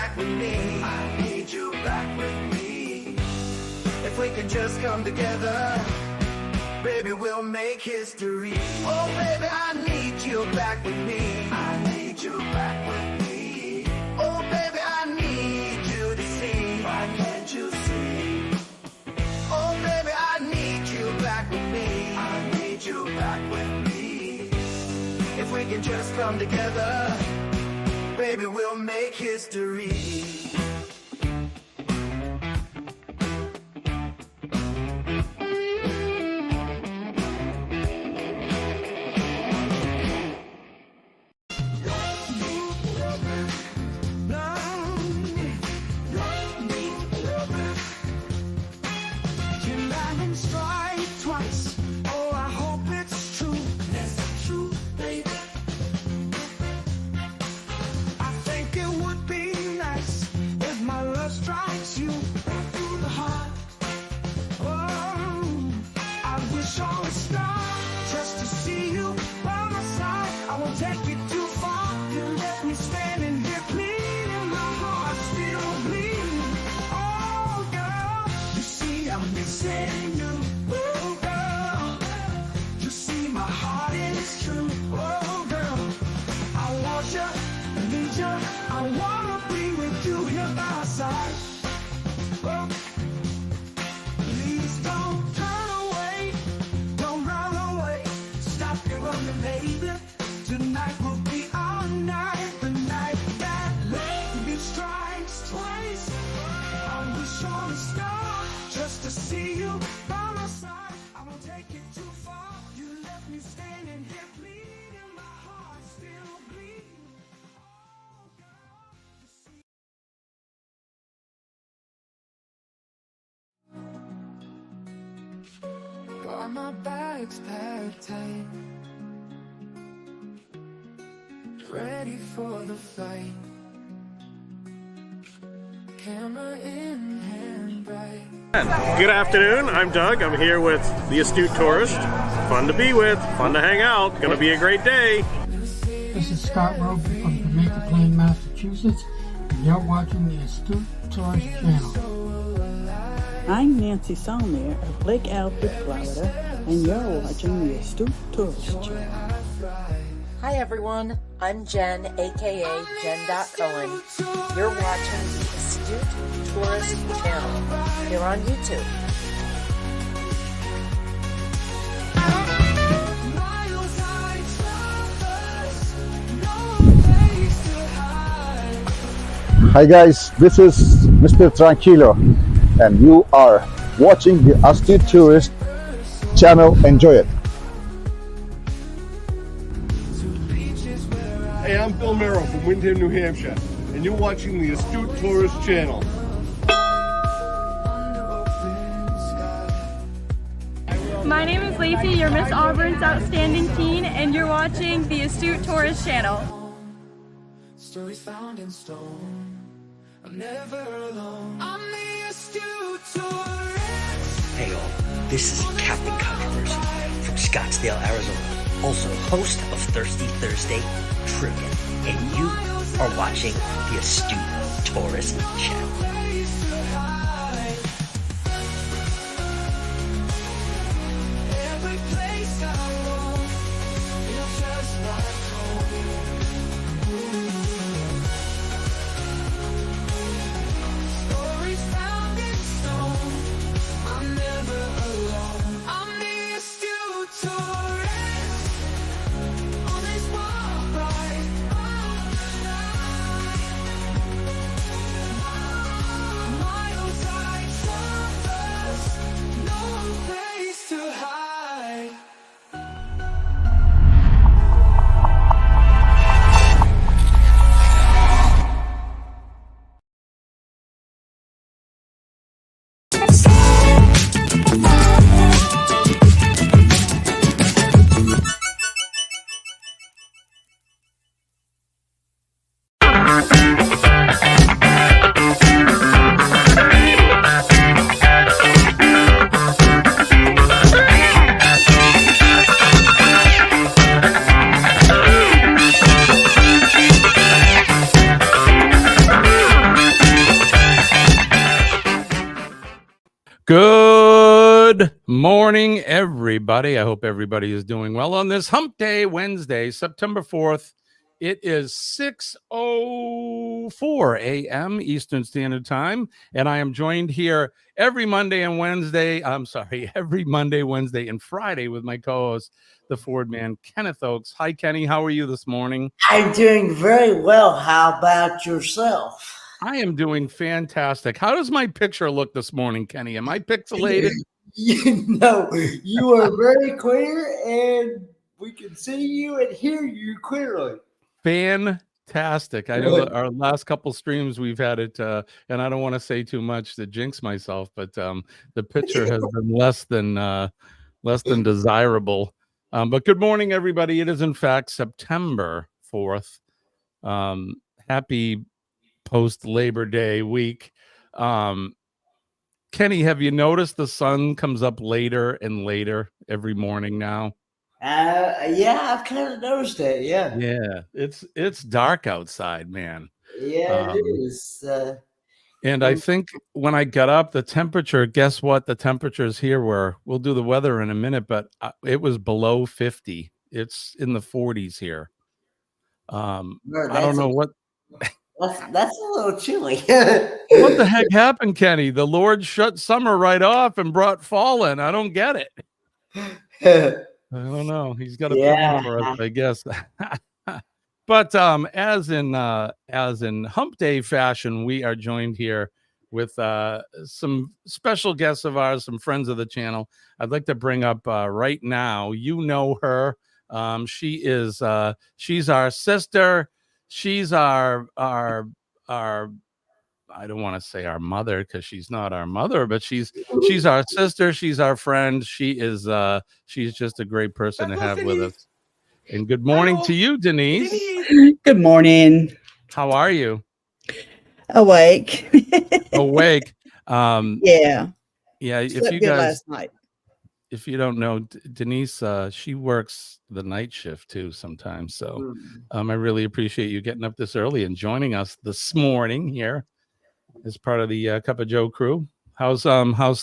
back with me. I need you back with me. If we can just come together, baby, we'll make history. Oh, baby, I need you back with me. I need you back with me. Oh, baby, I need you to see. Why can't you see? Oh, baby, I need you back with me. I need you back with me. If we can just come together, baby, we'll make history. Got my bags packed tight, ready for the flight. Camera in hand bright. Good afternoon, I'm Doug. I'm here with the Astute Tourist. Fun to be with, fun to hang out. Gonna be a great day. This is Scott Rowe from Jamaica Plain, Massachusetts, and you're watching the Astute Tourist channel. I'm Nancy Salmier of Lake Alfred, Florida, and you're watching the Astute Tourist channel. Hi everyone, I'm Jen, aka Jen.Cohen. You're watching the Astute Tourist channel here on YouTube. Hi guys, this is Mr. Tranquilo and you are watching the Astute Tourist channel. Enjoy it. Hey, I'm Bill Merrill from Windham, New Hampshire, and you're watching the Astute Tourist channel. My name is Lacey, you're Miss Auburn's Outstanding Teen, and you're watching the Astute Tourist channel. Stories found in stone. I'm never alone. I'm the Astute Tourist. Hey all, this is Captain Controversy from Scottsdale, Arizona, also host of Thirsty Thursday Trivia, and you are watching the Astute Tourist channel. Every place I roam, feels just like home. Stories found in stone. I'm never alone. I'm the Astute Tourist. On this wild ride, all the night. Good morning, everybody. I hope everybody is doing well on this Hump Day, Wednesday, September 4th. It is 6:04 a.m. Eastern Standard Time, and I am joined here every Monday, Wednesday, and Friday with my co-host, the Ford man, Kenneth Oakes. Hi, Kenny. How are you this morning? I'm doing very well. How about yourself? I am doing fantastic. How does my picture look this morning, Kenny? Am I pixelated? You are very clear, and we can see you and hear you clearly. Fantastic. I know that our last couple streams we've had it, and I don't want to say too much to jinx myself, but the picture has been less than desirable. But good morning, everybody. It is in fact September 4th. Happy post Labor Day week. Kenny, have you noticed the sun comes up later and later every morning now? Yeah, I've kind of noticed that. Yeah, it's dark outside, man. Yeah, it is. And I think when I got up, the temperature, guess what? The temperatures here we'll do the weather in a minute, but it was below 50. It's in the 40s here. I don't know what. That's a little chilly. What the heck happened, Kenny? The Lord shut summer right off and brought fall in. I don't get it. I don't know. He's got a plan for us, I guess. But as in Hump Day fashion, we are joined here with some special guests of ours, some friends of the channel. I'd like to bring up right now. You know her. She's our sister. She's our I don't want to say our mother because she's not our mother, but she's our sister. She's our friend. She's just a great person to have with us. And good morning to you, Denise. Good morning. How are you? Awake. Awake. Yeah. If you guys last night. If you don't know, Denise, she works the night shift too sometimes. So I really appreciate you getting up this early and joining us this morning here as part of the Cup of Joe crew. How's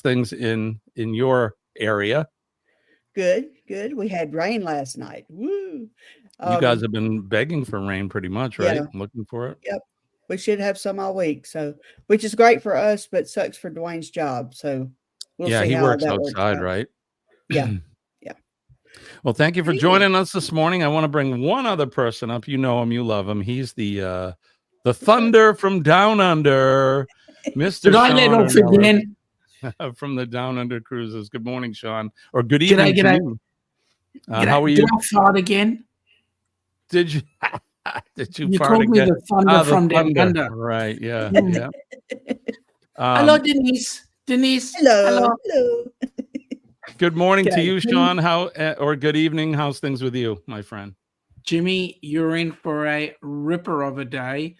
things in your area? Good. We had rain last night. Woo! You guys have been begging for rain pretty much, right? Yeah. Looking for it. Yep. We should have some all week. So, which is great for us, but sucks for Dwayne's job. So we'll see he how works that outside, works out. right? Yeah. Well, thank you for joining us this morning. I want to bring one other person up. You know him, you love him. He's the Thunder from Down Under, Mr. Sean from the Down Under Cruises. Good morning, Sean. Or good evening to you. How are you? Did I fart again? Did you? Did you fart called again? Me the Thunder from Down Under. Right. Yeah. Hello, Denise. Hello. Good morning to you, Sean. Or good evening. How's things with you, my friend? Jimmy, you're in for a ripper of a day.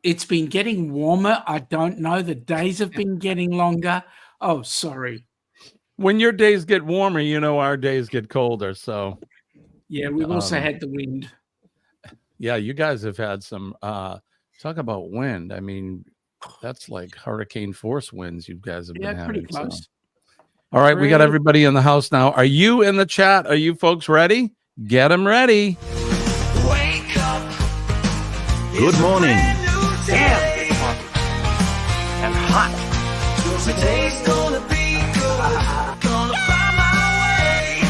It's been getting warmer. I don't know. The days have been getting longer. Oh, sorry. When your days get warmer, you know our days get colder. So yeah, we've also had the wind. Yeah, you guys have had some talk about wind. I mean, that's like hurricane force winds you guys have been having. Pretty close. So. All right, we got everybody in the house now. Are you in the chat? Are you folks ready? Get them ready. Wake up. Good morning. Damn. And hot. Today's gonna be good. Gonna find my way.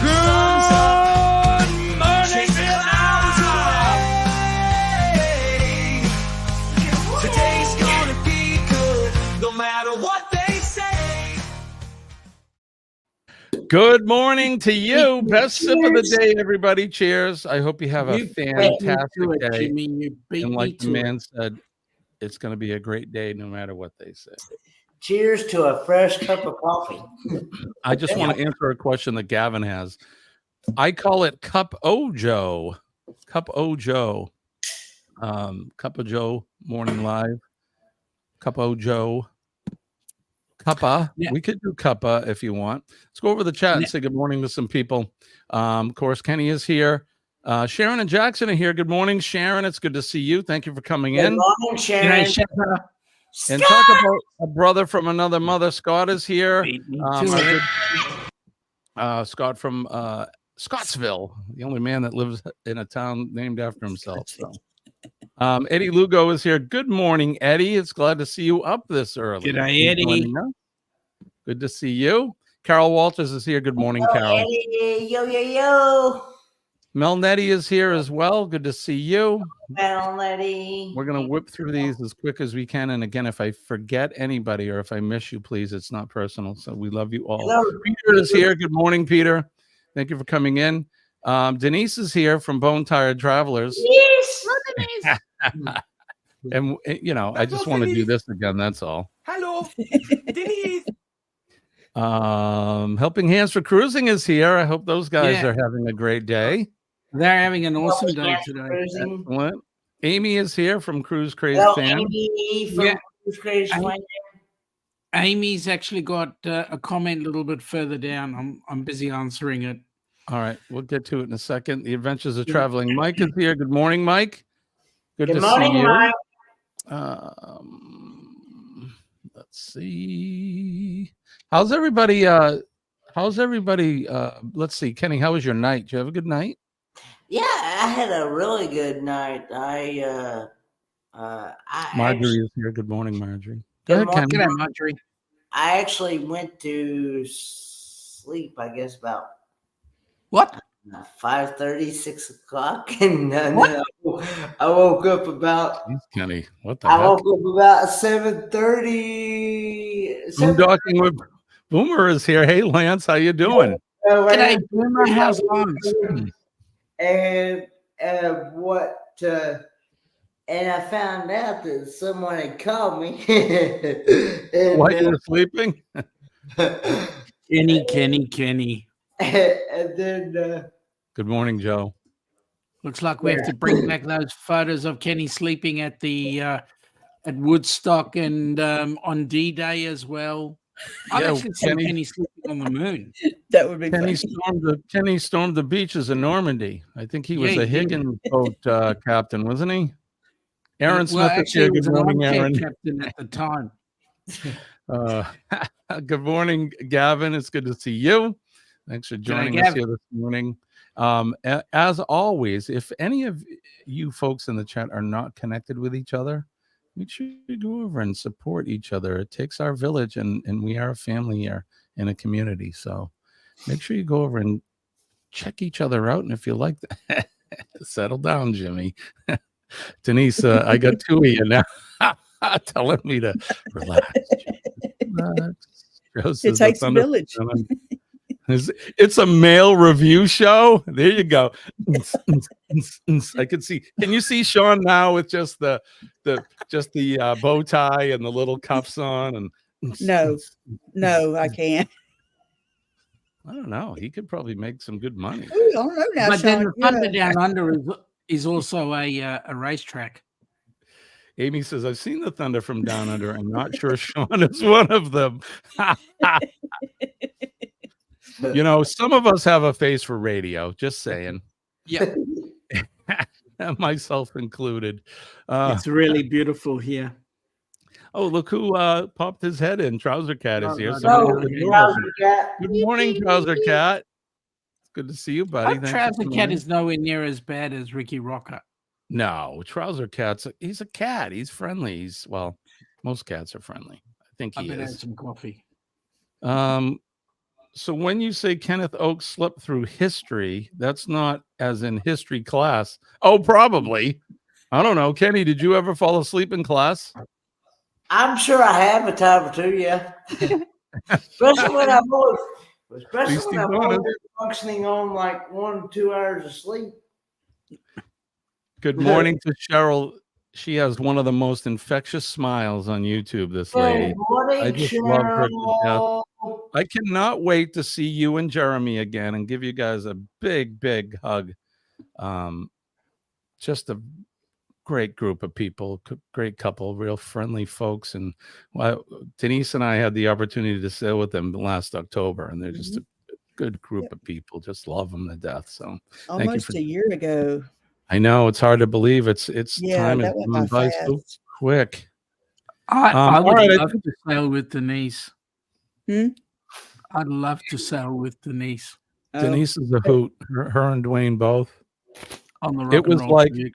Good morning, Today's gonna be good. No matter what they say. Good morning to you. Best sip of the day, everybody. Cheers. I hope you have a fantastic day. Jimmy, and like the man said, it's going to be a great day no matter what they say. Cheers to a fresh cup of coffee. I just want to answer a question that Gavin has. I call it Cup O Joe. Cup O Joe. Cup of Joe Morning Live. Cup O Joe. Cuppa. Yeah. We could do Cuppa if you want. Let's go over the chat and say good morning to some people. Of course, Kenny is here. Sharon and Jackson are here. Good morning, Sharon. It's good to see you. Thank you for coming in. Good morning, Sharon. And talk about a brother from another mother. Scott is here. Scott from Scottsville, the only man that lives in a town named after himself. So, Eddie Lugo is here. Good morning, Eddie. It's glad to see you up this early. G'day, Eddie. Good to see you. Carol Walters is here. Good morning, Carol. Eddie. Yo, yo, yo. Mel Nettie is here as well. Good to see you. Mel Nettie. We're going to whip through these as quick as we can. And again, if I forget anybody or if I miss you, please, it's not personal. So we love you all. Hello. Peter is here. Good morning, Peter. Thank you for coming in. Denise is here from Bone Tired Travelers. Yes. Denise. And, you know, I just want to do this again. That's all. Hello, Denise. Helping Hands for Cruising is here. I hope those guys are having a great day. They're having an awesome day today. Excellent. Amy is here from Cruise Craze Fan. Amy from Cruise Craze Fan. Amy's actually got a comment a little bit further down. I'm busy answering it. All right, we'll get to it in a second. The Adventures of Traveling Mike is here. Good morning, Mike. Good to see you. Mike. Let's see. How's everybody? Let's see, Kenny. How was your night? Did you have a good night? Yeah, I had a really good night. Marjorie is here. Good morning, Marjorie. Good Go ahead, Kenny. G'day, Marjorie. I actually went to sleep, I guess, about What? 5:30, 6 o'clock, and I woke up about. Jeez, Kenny, what the I heck? woke up about 7:30. Talking with Boomer is here. Hey, Lance, how you doing? G'day, Boomer. How's Lance? And and I found out that someone had called me. While you were sleeping? Kenny. And then Good morning, Joe. Looks like we have to bring back those photos of Kenny sleeping at the at Woodstock and on D-Day as well. I've actually seen Kenny sleeping on the moon. That would be Kenny funny. stormed the beaches in Normandy. I think he was a Higgins boat captain, wasn't he? Aaron Smith is here. Good morning, Aaron. Captain at the time. Good morning, Gavin. It's good to see you. Thanks for joining us here this morning. As always, if any of you folks in the chat are not connected with each other, make sure you go over and support each other. It takes our village, and we are a family here in a community. So make sure you go over and check each other out. And if you like that, settle down, Jimmy. Denise, I got two of you now telling me to relax. It takes a village. It's a male review show. There you go. I can see. Can you see Sean now with just the bow tie and the little cuffs on? And no, I can't. I don't know. He could probably make some good money. Ooh, I don't know now, but Sean. then the Thunder Down Under is also a racetrack. Amy says, I've seen the Thunder from Down Under. I'm not sure Sean is one of them. You know, some of us have a face for radio, just saying. Yeah. Myself included. It's really beautiful here. Oh, look who popped his head in. Trouser Cat is here. Trouser Cat. Good morning, Trouser Cat. It's good to see you, buddy. Trouser Cat is nowhere near as bad as Ricky Rocker. No, Trouser Cat's he's a cat. He's friendly. Most cats are friendly. I think he is. I've been having some coffee. So when you say Kenneth Oakes slept through history, that's not as in history class. Oh, probably. I don't know. Kenny, did you ever fall asleep in class? I'm sure I have a time or two, yeah. Especially when I'm functioning on like 1 to 2 hours of sleep. Good morning to Cheryl. She has one of the most infectious smiles on YouTube, this lady. Good morning, I just Cheryl. love her to death. I cannot wait to see you and Jeremy again and give you guys a big, big hug. Just a great group of people, great couple, real friendly folks. And Denise and I had the opportunity to sail with them last October, and they're just a good group of people. Just love them to death. So almost a year ago. I know it's hard to believe. It's time is that went going by so quick. I would all right, love to sail with Denise. Hmm? I'd love to sail with Denise Denise is a hoot. Her and Dwayne both. on the rock It and was roll. like, trivia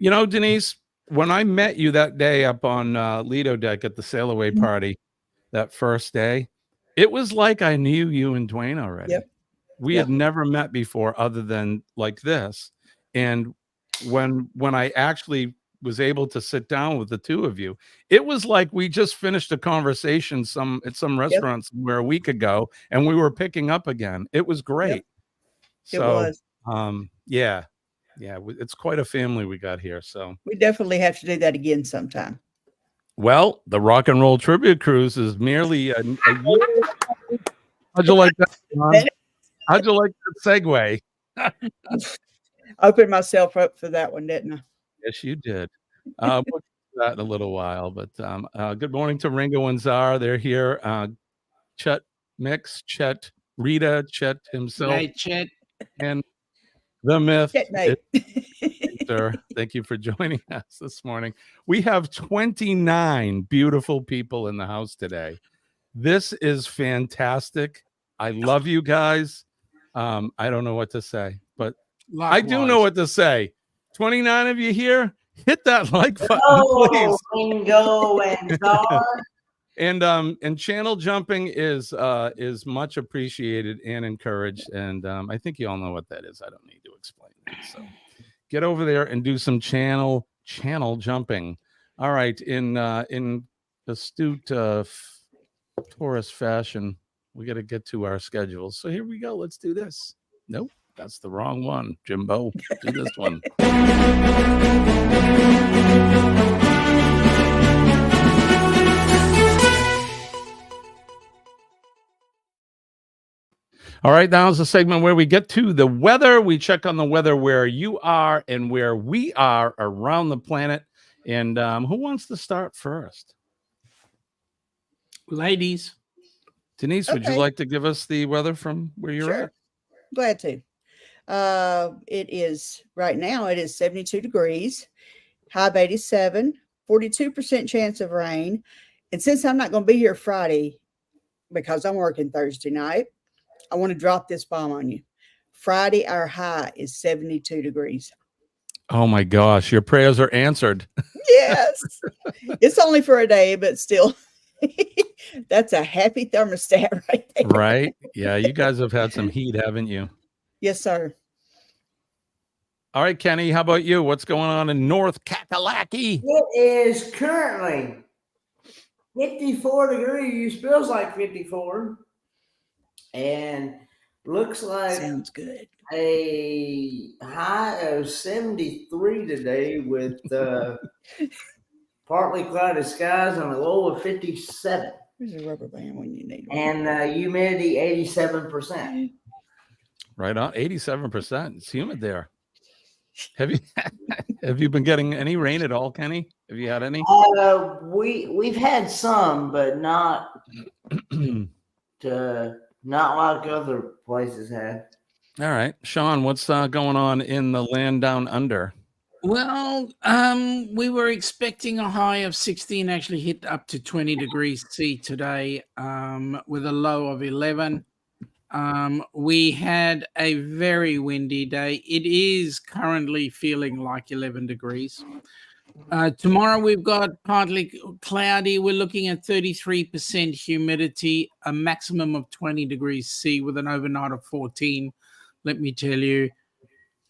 cruise. Denise, when I met you that day up on Lido Deck at the Sail Away party, that first day, it was like I knew you and Dwayne already. Yep. We had never met before other than like this. And when I actually was able to sit down with the two of you, it was like we just finished a conversation at some restaurant somewhere a week ago, and we were picking up again. It was great. It was. It's quite a family we got here. So We definitely have to do that again sometime. well, the Rock and Roll Tribute Cruise is merely a year. How'd you like that, John? How'd you like that segue? Opened myself up for that one, didn't I? Yes, you did. We'll get to that in a little while, but good morning to Ringo and Czar. They're here. Chet Mix, Chet, Rita, Chet himself, Hey, Chet. and the myth. Checkmate. Sir, thank you for joining us this morning. We have 29 beautiful people in the house today. This is fantastic. I love you guys. I don't know what to say, but I do know what to say. 29 of you here, hit that like button, please. Ringo and Czar. And channel jumping is much appreciated and encouraged. And I think you all know what that is. I don't need to explain that. So get over there and do some channel jumping. All right, in astute tourist fashion, we got to get to our schedules. So here we go. Let's do this. Nope, that's the wrong one. Jimbo, do this one. All right, now is the segment where we get to the weather. We check on the weather where you are and where we are around the planet. And who wants to start first? Ladies. Denise, would you like to give us the weather from where you're at? Glad to. It is right now, it is 72 degrees, high of 87, 42% chance of rain. And since I'm not going to be here Friday because I'm working Thursday night, I want to drop this bomb on you. Friday, our high is 72 degrees. Oh my gosh, your prayers are answered. Yes. It's only for a day, but still. That's a happy thermostat right there. Right? Yeah, you guys have had some heat, haven't you? Yes, sir. All right, Kenny, how about you? What's going on in North Kakalaki? It is currently 54 degrees. Feels like 54. And looks like sounds good. A high of 73 today with partly cloudy skies and a low of 57. There's a rubber band when you need one. And humidity 87%. Right on, 87%. It's humid there. Have you been getting any rain at all, Kenny? Have you had any? We've had some, but not not like other places have. All right, Sean, what's going on in the land down under? Well, we were expecting a high of 16, actually hit up to 20 degrees C today, with a low of 11. We had a very windy day. It is currently feeling like 11 degrees. Tomorrow we've got partly cloudy. We're looking at 33% humidity, a maximum of 20 degrees C with an overnight of 14. Let me tell you,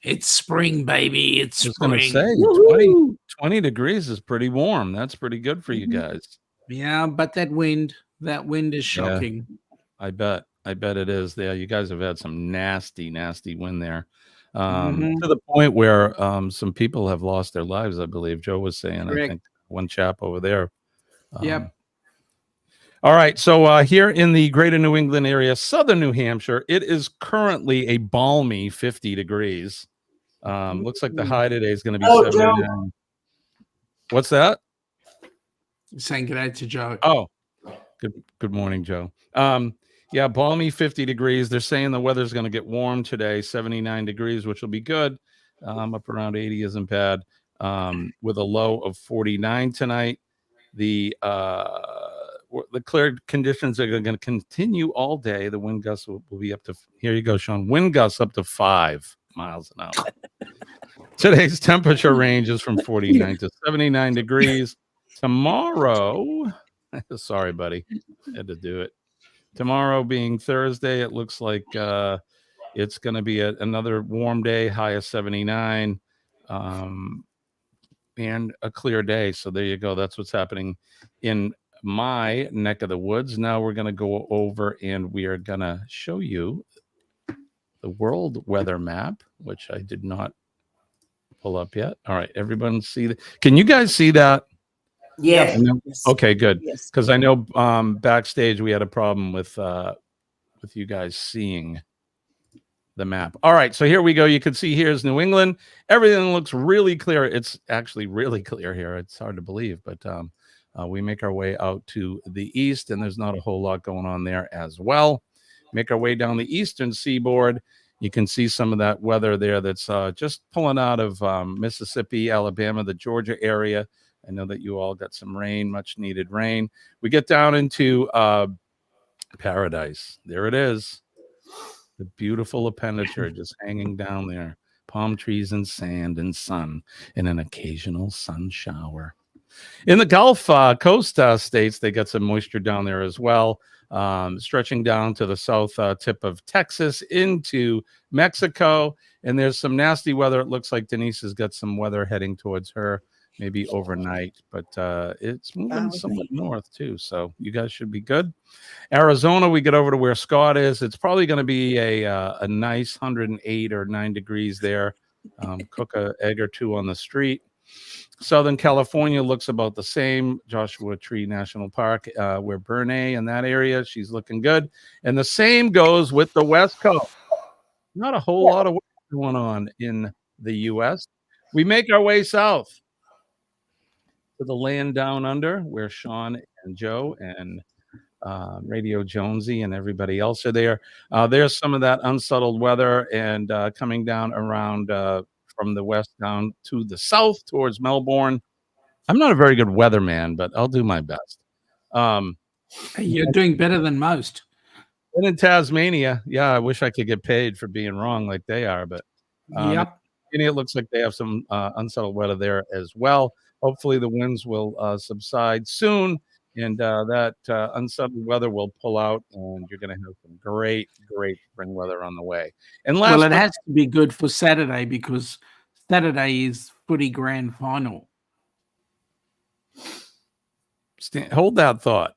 it's spring, baby. It's spring. I was going to say, 20 degrees is pretty warm. That's pretty good for you guys. Yeah, but that wind is shocking. Yeah, I bet it is. Yeah, you guys have had some nasty wind there. To the point where some people have lost their lives, I believe. Joe was saying, correct. I think one chap over there. Yep. All right. So here in the greater New England area, southern New Hampshire, it is currently a balmy 50 degrees. Looks like the high today is going to be 79. Joe. What's that? Saying good day to Joe. Oh, good morning, Joe. Yeah, balmy 50 degrees. They're saying the weather's going to get warm today, 79 degrees, which will be good. Up around 80 isn't bad. with a low of 49 tonight. The clear conditions are going to continue all day. The wind gusts will be up to, here you go, Sean, wind gusts up to 5 miles an hour. Today's temperature range is from 49 to 79 degrees. Tomorrow, sorry, buddy, had to do it. Tomorrow being Thursday, it looks like it's going to be another warm day, high of 79, and a clear day. So there you go. That's what's happening in my neck of the woods. Now we're going to go over and we are going to show you the world weather map, which I did not pull up yet. All right, everyone see that? Can you guys see that? Yeah. Yes. Okay, good. Yes. Because I know backstage we had a problem with you guys seeing the map. All right, so here we go. You can see here's New England. Everything looks really clear. It's actually really clear here. It's hard to believe, but we make our way out to the east, and there's not a whole lot going on there as well. Make our way down the eastern seaboard. You can see some of that weather there that's just pulling out of Mississippi, Alabama, the Georgia area. I know that you all got some rain, much needed rain. We get down into paradise. There it is. The beautiful appenditure just hanging down there. Palm trees and sand and sun and an occasional sun shower. In the Gulf Coast states, they got some moisture down there as well, stretching down to the south tip of Texas into Mexico. And there's some nasty weather. It looks like Denise has got some weather heading towards her, maybe overnight, but it's moving somewhat north too. So you guys should be good. Arizona, we get over to where Scott is. It's probably going to be a nice 108 or 9 degrees there. Cook an egg or two on the street. Southern California looks about the same. Joshua Tree National Park, where Bernay in that area, she's looking good. And the same goes with the West Coast. Not a whole lot of work going on in the U.S. We make our way south to the land down under, where Sean and Joe and Radio Jonesy and everybody else are there. There's some of that unsettled weather and coming down around from the west down to the south towards Melbourne. I'm not a very good weatherman, but I'll do my best. You're doing better than most. And in Tasmania, yeah, I wish I could get paid for being wrong like they are, but Yep. it looks like they have some unsettled weather there as well. Hopefully the winds will subside soon, and that unsettled weather will pull out, and you're going to have some great spring weather on the way. And Well, it has to be good for Saturday because Saturday is footy grand final. Hold that thought.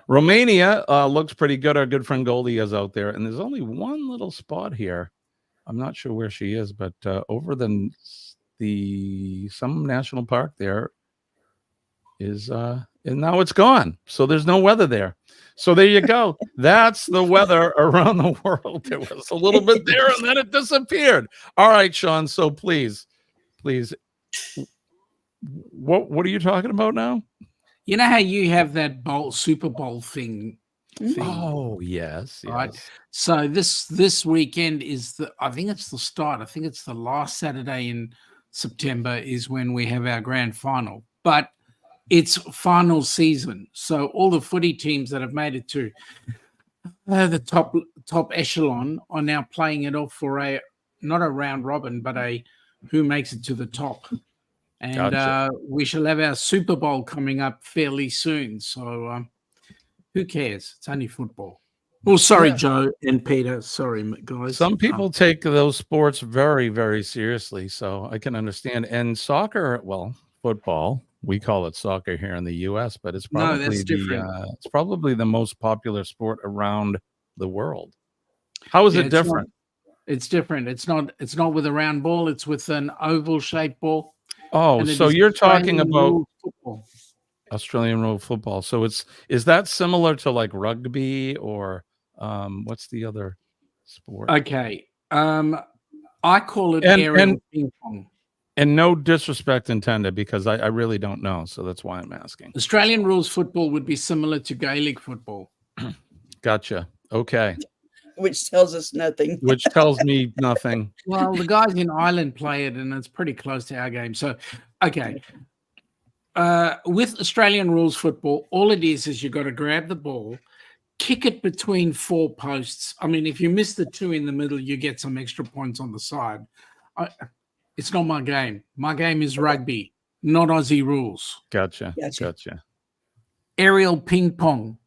Romania looks pretty good. Our good friend Goldie is out there, and there's only one little spot here. I'm not sure where she is, but over the some national park there is and now it's gone, so there's no weather there. So there you go. That's the weather around the world. There was a little bit there and then it disappeared. All right, Sean, so please what are you talking about now? You know how you have that Super Bowl thing? Oh, yes. Right. So this weekend is I think it's the start. I think it's the last Saturday in September is when we have our grand final. But it's final season. So all the footy teams that have made it to the top echelon are now playing it off for not a round robin, but a who makes it to the top. And Gotcha. We shall have our Super Bowl coming up fairly soon. So who cares? It's only football. Oh, sorry, Joe and Peter. Sorry, guys. Some people take those sports very, very seriously, so I can understand. And soccer, well, football, we call it soccer here in the U.S., but it's probably it's probably the most popular sport around the world. How is it different? It's different. It's not with a round ball. It's with an oval-shaped ball. Oh, so you're talking about Australian rule football. So is that similar to like rugby or what's the other sport? Okay. I call it aerial ping pong. And no disrespect intended because I really don't know. So that's why I'm asking. Australian rules football would be similar to Gaelic football. Gotcha. Okay. which tells us nothing. Which tells me nothing. Well, the guys in Ireland play it, and it's pretty close to our game. So, okay. With Australian rules football, all it is you got to grab the ball, kick it between 4 posts. I mean, if you miss the 2 in the middle, you get some extra points on the side. It's not my game. My game is rugby, not Aussie rules. Gotcha. Aerial ping pong.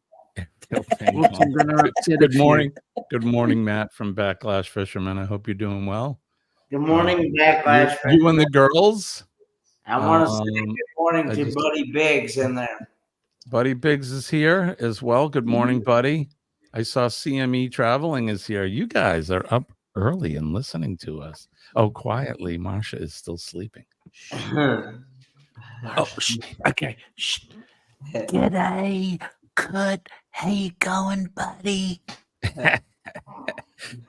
Oops, I'm gonna upset Good a morning. few. Good morning, Matt from Backlash Fisherman. I hope you're doing well. Good morning, Backlash. You and the girls. I want to say good morning I to just- Buddy Biggs in there. Buddy Biggs is here as well. Good morning, buddy. I saw CME Traveling is here. You guys are up early and listening to us. Oh, quietly. Marsha is still sleeping. Oh, okay. G'day, Kurt. How you going, buddy?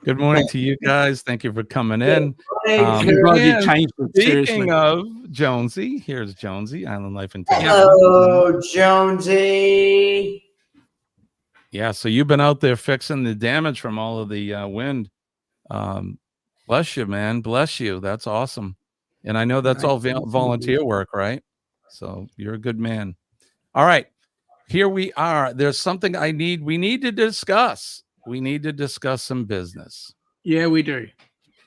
Good morning to you guys. Thank you for coming in. I'm glad you changed it, seriously. Speaking of Jonesy, here's Jonesy, Island Life and Hello, Jonesy. Yeah, so you've been out there fixing the damage from all of the wind. Bless you, man. Bless you. That's awesome. And I know that's all volunteer work, right? So you're a good man. All right. Here we are. There's something we need to discuss. We need to discuss some business. Yeah, we do.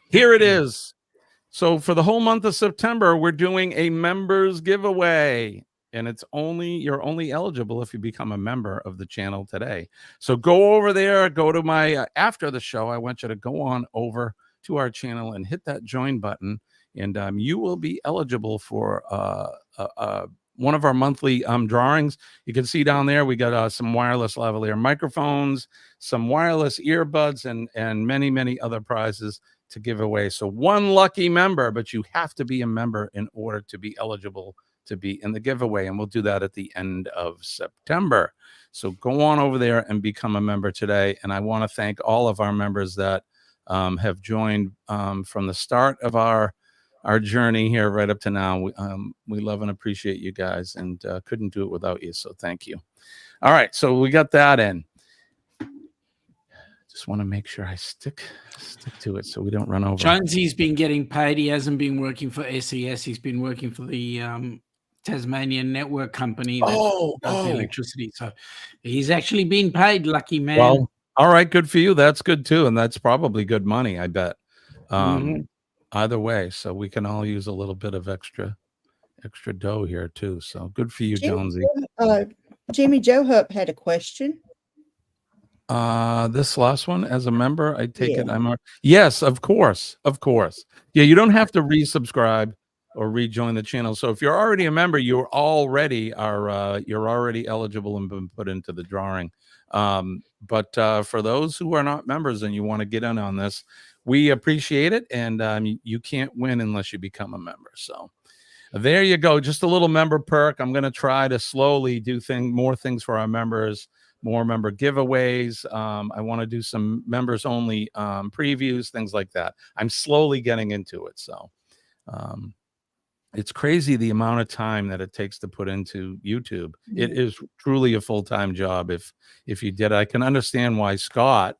Here it is. So for the whole month of September, we're doing a members giveaway. And you're only eligible if you become a member of the channel today. So go over there, go to my, after the show, I want you to go on over to our channel and hit that join button. And you will be eligible for one of our monthly drawings. You can see down there, we got some wireless lavalier microphones, some wireless earbuds, and many, many other prizes to give away. So one lucky member, but you have to be a member in order to be eligible to be in the giveaway. And we'll do that at the end of September. So go on over there and become a member today. And I want to thank all of our members that have joined from the start of our journey here right up to now. We love and appreciate you guys, and couldn't do it without you. So thank you. All right. So we got that in. Just want to make sure I stick to it so we don't run over. Jonesy's been getting paid. He hasn't been working for SES. He's been working for the Tasmanian network company that does the electricity. So he's actually been paid, lucky man. Well, all right, good for you. That's good too. And that's probably good money, I bet. Either way. So we can all use a little bit of extra dough here too. So good for you, Jonesy. Jimmy Joe Hupp had a question. This last one, as a member, I take it yes, of course. Yeah, you don't have to resubscribe or rejoin the channel. So if you're already a member, you're already eligible and been put into the drawing. But for those who are not members and you want to get in on this, we appreciate it, and you can't win unless you become a member. So there you go, just a little member perk. I'm going to try to slowly do more things for our members, more member giveaways. I want to do some members only previews, things like that. I'm slowly getting into it. So it's crazy the amount of time that it takes to put into YouTube. It is truly a full-time job. If you did, I can understand why Scott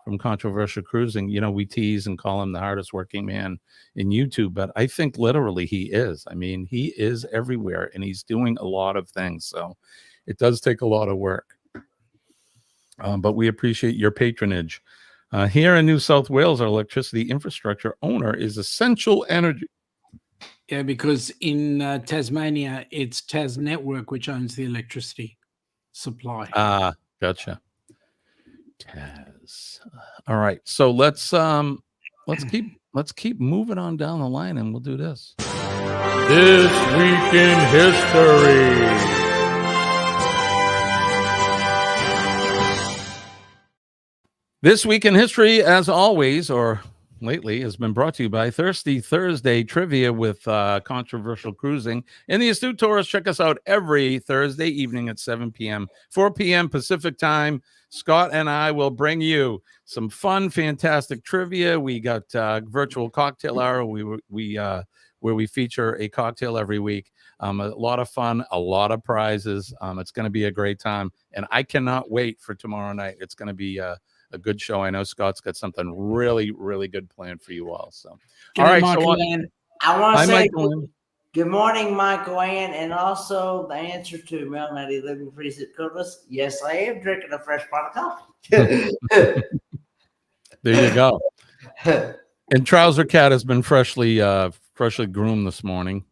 from Controversial Cruising, we tease and call him the hardest working man in YouTube, but I think literally he is. I mean, he is everywhere and he's doing a lot of things. So it does take a lot of work. But we appreciate your patronage. Here in New South Wales, our electricity infrastructure owner is Essential Energy. Yeah, because in Tasmania, it's Tas Network, which owns the electricity supply. Gotcha. Tas. All right. So let's keep moving on down the line, and we'll do this. This Week in History. This Week in History, as always, or lately, has been brought to you by Thirsty Thursday Trivia with Controversial Cruising and the Astute Tourist. Check us out every Thursday evening at 7 p.m., 4 p.m. Pacific time. Scott and I will bring you some fun, fantastic trivia. We got virtual cocktail hour where we feature a cocktail every week. A lot of fun, a lot of prizes. It's going to be a great time, and I cannot wait for tomorrow night. It's going to be a a good show. I know Scott's got something really, really good planned for you all. So, Good all night, right. Michael So, Ann. I want hi, to say Michael Ann. good morning, Michael Ann, and also the answer to Melody Living Freeze at Cutlass. Yes, I am drinking a fresh pot of coffee. There you go. And Trouser Cat has been freshly groomed this morning.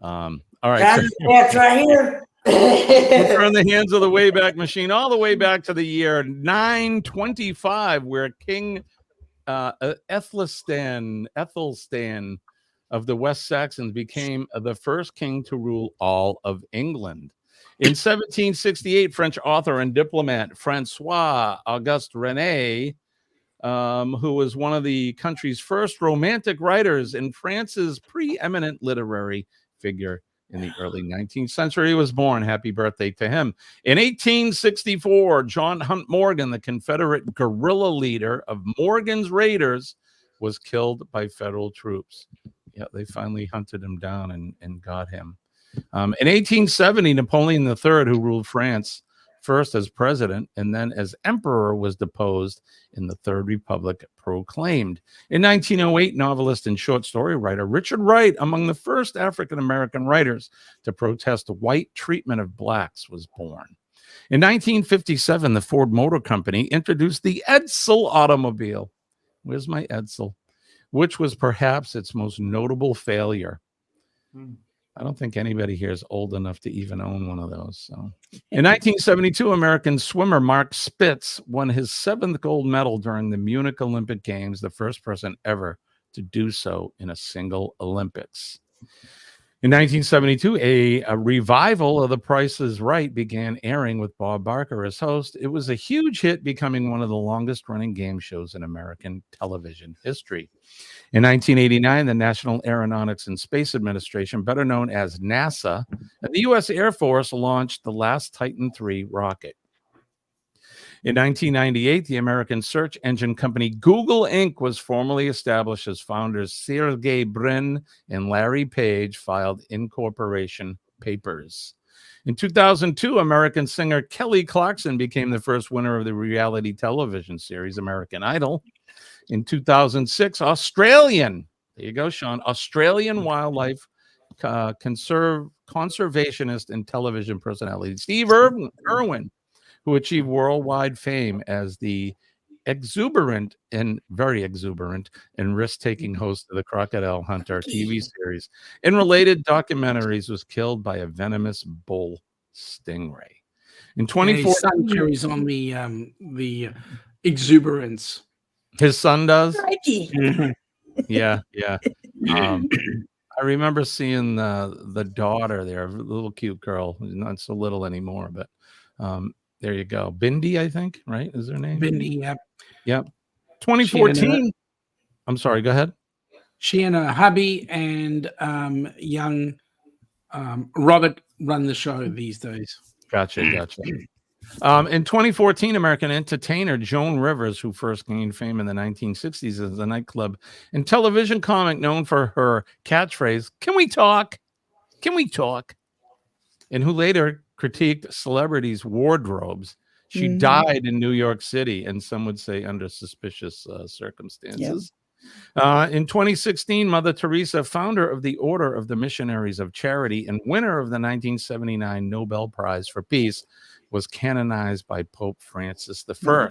All right. So, Cat's right here. we'll turn the hands of the Wayback Machine all the way back to the year 925, where King Ethelstan of the West Saxons became the first king to rule all of England. In 1768, French author and diplomat Francois Auguste René, who was one of the country's first romantic writers and France's preeminent literary figure in the early 19th century, was born. Happy birthday to him. In 1864, John Hunt Morgan, the Confederate guerrilla leader of Morgan's Raiders, was killed by federal troops. Yeah, they finally hunted him down and got him. In 1870, Napoleon III, who ruled France first as president and then as emperor, was deposed and the Third Republic proclaimed. In 1908, novelist and short story writer Richard Wright, among the first African-American writers to protest white treatment of blacks, was born. In 1957, the Ford Motor Company introduced the Edsel automobile. Where's my Edsel? Which was perhaps its most notable failure. I don't think anybody here is old enough to even own one of those. So, in 1972, American swimmer Mark Spitz won his 7th gold medal during the Munich Olympic Games, the first person ever to do so in a single Olympics. In 1972, a revival of The Price is Right began airing with Bob Barker as host. It was a huge hit, becoming one of the longest-running game shows in American television history. In 1989, the National Aeronautics and Space Administration, better known as NASA, and the U.S. Air Force launched the last Titan III rocket. In 1998, the American search engine company Google Inc. was formally established as founders Sergey Brin and Larry Page filed incorporation papers. In 2002, American singer Kelly Clarkson became the first winner of the reality television series American Idol. In 2006, there you go, Sean, Australian wildlife conservationist and television personality Steve Irwin, who achieved worldwide fame as the very exuberant and risk-taking host of the Crocodile Hunter TV series and related documentaries, was killed by a venomous bull stingray. In 2014, his son carries on the exuberance. His son does? Mhm. Yeah. I remember seeing the daughter there, a little cute girl, not so little anymore, but there you go. Bindi, I think, right? Is her name? Bindi, yep. Yep. 2014. I'm sorry, go ahead. She and her hubby and young Robert run the show these days. Gotcha. In 2014, American entertainer Joan Rivers, who first gained fame in the 1960s as a nightclub and television comic known for her catchphrase, "Can we talk? Can we talk?" and who later critiqued celebrities' wardrobes. She died in New York City, and some would say under suspicious circumstances. Yep. In 2016, Mother Teresa, founder of the Order of the Missionaries of Charity and winner of the 1979 Nobel Prize for Peace, was canonized by Pope Francis I.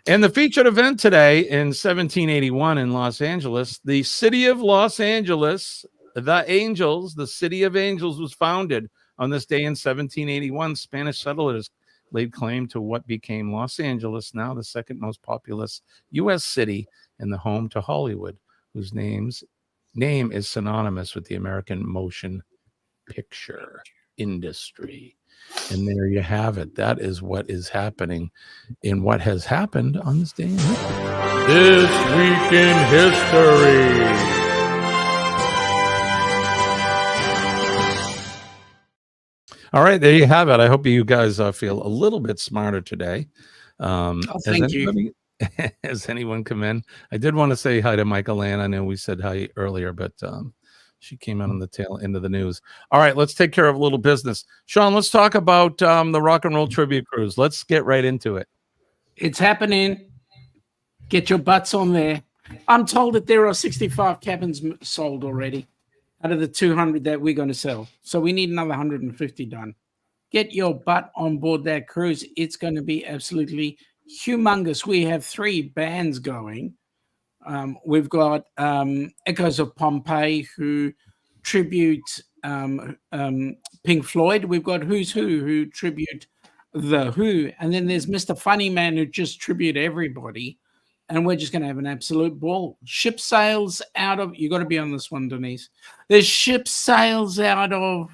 And the featured event today in 1781 in Los Angeles, the city of Los Angeles, the city of angels, was founded on this day in 1781. Spanish settlers laid claim to what became Los Angeles, now the second most populous U.S. city and the home to Hollywood, whose name is synonymous with the American motion picture industry. And there you have it. That is what is happening in what has happened on this day in history. This Week in History. All right, there you have it. I hope you guys feel a little bit smarter today. Thank you. Has anyone come in? I did want to say hi to Michael Ann. I know we said hi earlier, but she came out on the tail end of the news. All right, let's take care of a little business. Sean, let's talk about the Rock and Roll Tribute Cruise. Let's get right into it. It's happening. Get your butts on there. I'm told that there are 65 cabins sold already out of the 200 that we're going to sell. So we need another 150 done. Get your butt on board that cruise. It's going to be absolutely humongous. We have 3 bands going. We've got Echoes of Pompeii, who tribute Pink Floyd. We've got Who's Who tribute The Who. And then there's Mr. Funny Man, who just tribute everybody. And we're just going to have an absolute ball. Ship sails out of, you got to be on this one, Denise. There's ship sails out of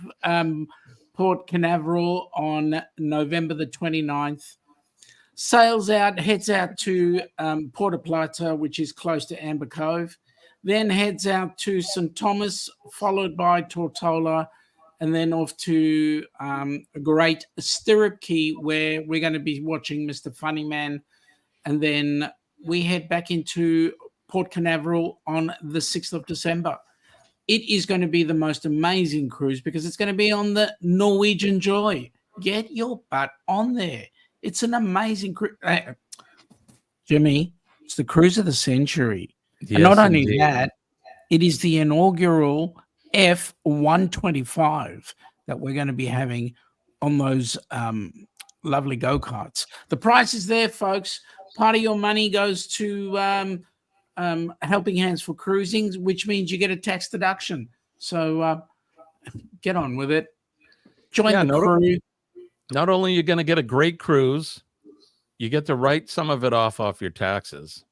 Port Canaveral on November the 29th. Sails out, heads out to Puerto Plata, which is close to Amber Cove. Then heads out to St. Thomas, followed by Tortola, and then off to a great Stirrup Key, where we're going to be watching Mr. Funny Man. And then we head back into Port Canaveral on the 6th of December. It is going to be the most amazing cruise because it's going to be on the Norwegian Joy. Get your butt on there. It's an amazing cruise. Jimmy, it's the cruise of the century. Yes, and not only indeed. that, it is the inaugural F125 that we're going to be having on those lovely go-karts. The price is there, folks. Part of your money goes to Helping Hands for Cruising, which means you get a tax deduction. So get on with it. Join the crew. Not only are you going to get a great cruise, you get to write some of it off your taxes.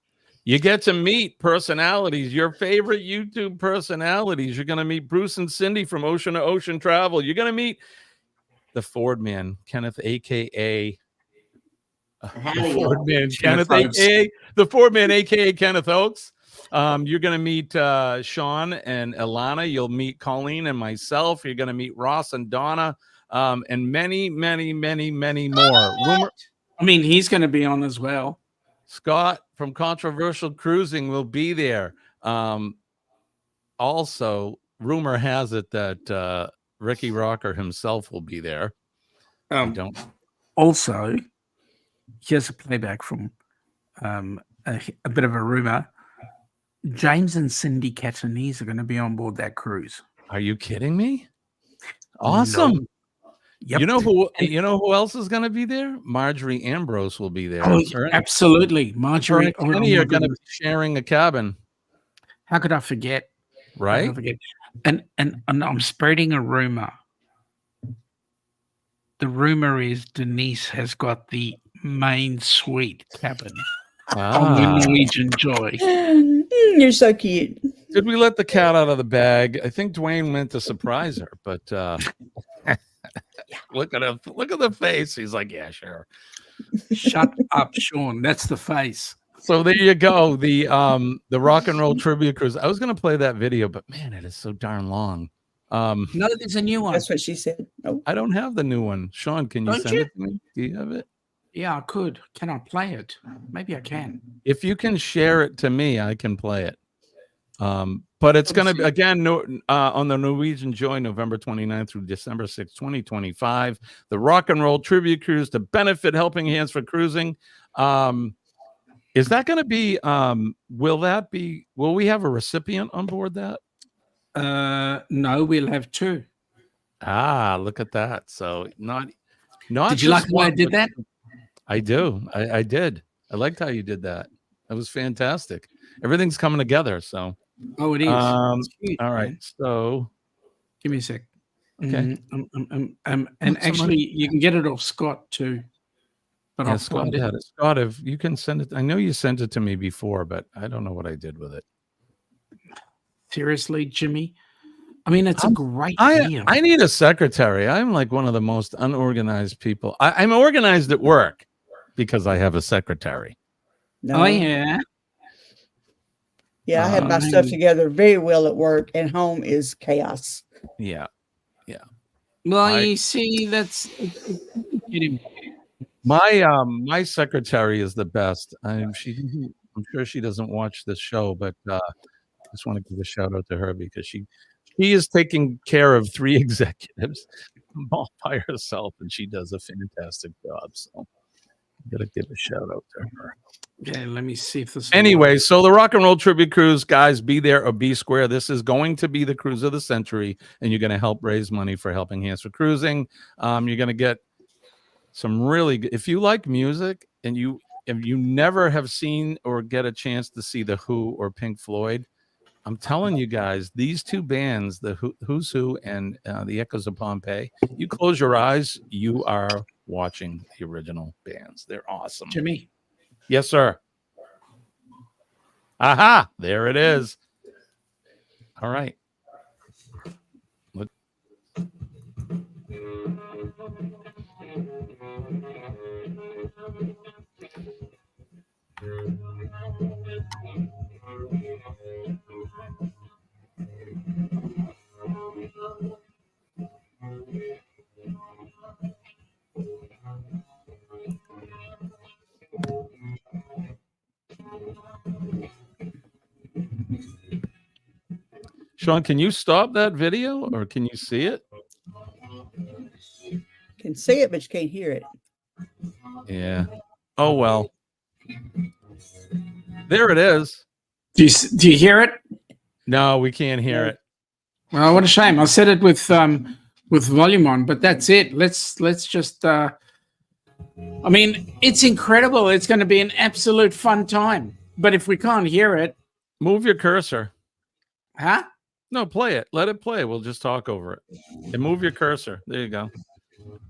You get to meet personalities, your favorite YouTube personalities. You're going to meet Bruce and Cindy from Ocean to Ocean Travel. You're going to meet the Ford Man, Kenneth, a.k.a. The Ford Man, Kenneth, a.k.a. Kenneth Oakes. You're going to meet Sean and Ilana. You'll meet Colleen and myself. You're going to meet Ross and Donna. And many, many, many, many more. He's going to be on as well. Scott from Controversial Cruising will be there. Also, rumor has it that Ricky Rocker himself will be there. Also, here's a playback from a bit of a rumor. James and Cindy Catanese are going to be on board that cruise. Are you kidding me? Awesome. No. Yep. You know who else is going to be there? Marjorie Ambrose will be there. Oh, absolutely. Marjorie and Kenny are going to be sharing a cabin. How could I forget? Right? And I'm spreading a rumor. The rumor is Denise has got the main suite cabin on the Norwegian Joy. You're so cute. Did we let the cat out of the bag? I think Dwayne meant to surprise her, but look at him. Look at the face. He's like, yeah, sure. Shut up, Sean. That's the face. So there you go. The rock and roll tribute cruise. I was going to play that video, but man, it is so darn long. No, there's a new one. That's what she said. Oh. I don't have the new one. Sean, can you send it to me? Do you have it? Yeah, I could. Can I play it? Maybe I can. If you can share it to me, I can play it. But it's going to be, again, on the Norwegian Joy, November 29th through December 6th, 2025. The Rock and Roll Tribute Cruise to benefit Helping Hands for Cruising. Is that going to be, will we have a recipient on board that? No, we'll have 2. Look at that. So not Did you like the way I did that? I do. I did. I liked how you did that. That was fantastic. Everything's coming together. So, it is. All right. Man. So, give me a sec. Okay. And actually, you can get it off Scott too. But yeah, Scott had it. Scott, if you can send it, I know you sent it to me before, but I don't know what I did with it. Seriously, Jimmy. I mean, it's a great idea. I need a secretary. I'm like one of the most unorganized people. I'm organized at work because I have a secretary. No. Oh, yeah. Yeah, I have my stuff together very well at work, and home is chaos. Yeah. Yeah. Well, you see, that's my secretary is the best. I'm sure she doesn't watch this show, but I just want to give a shout out to her because she is taking care of 3 executives all by herself, and she does a fantastic job. So Gotta give a shout out to her. Yeah, let me see if this. Anyway, so the Rock and Roll Tribute Cruise, guys, be there or be square. This is going to be the cruise of the century, and you're going to help raise money for Helping Hands for Cruising. You're going to get some really good, if you like music and if you never have seen or get a chance to see the Who or Pink Floyd, I'm telling you guys, these two bands, the Who's Who and the Echoes of Pompeii, you close your eyes, you are watching the original bands. They're awesome. Jimmy. Yes, sir. Aha, there it is. All right. Look. Sean, can you stop that video or can you see it? Can see it, but you can't hear it. Yeah. Oh, well. There it is. Do you hear it? No, we can't hear it. Well, what a shame. I said it with volume on, but that's it. Let's just I mean, it's incredible. It's going to be an absolute fun time. But if we can't hear it, move your cursor. Huh? No, play it. Let it play. We'll just talk over it. And move your cursor. There you go.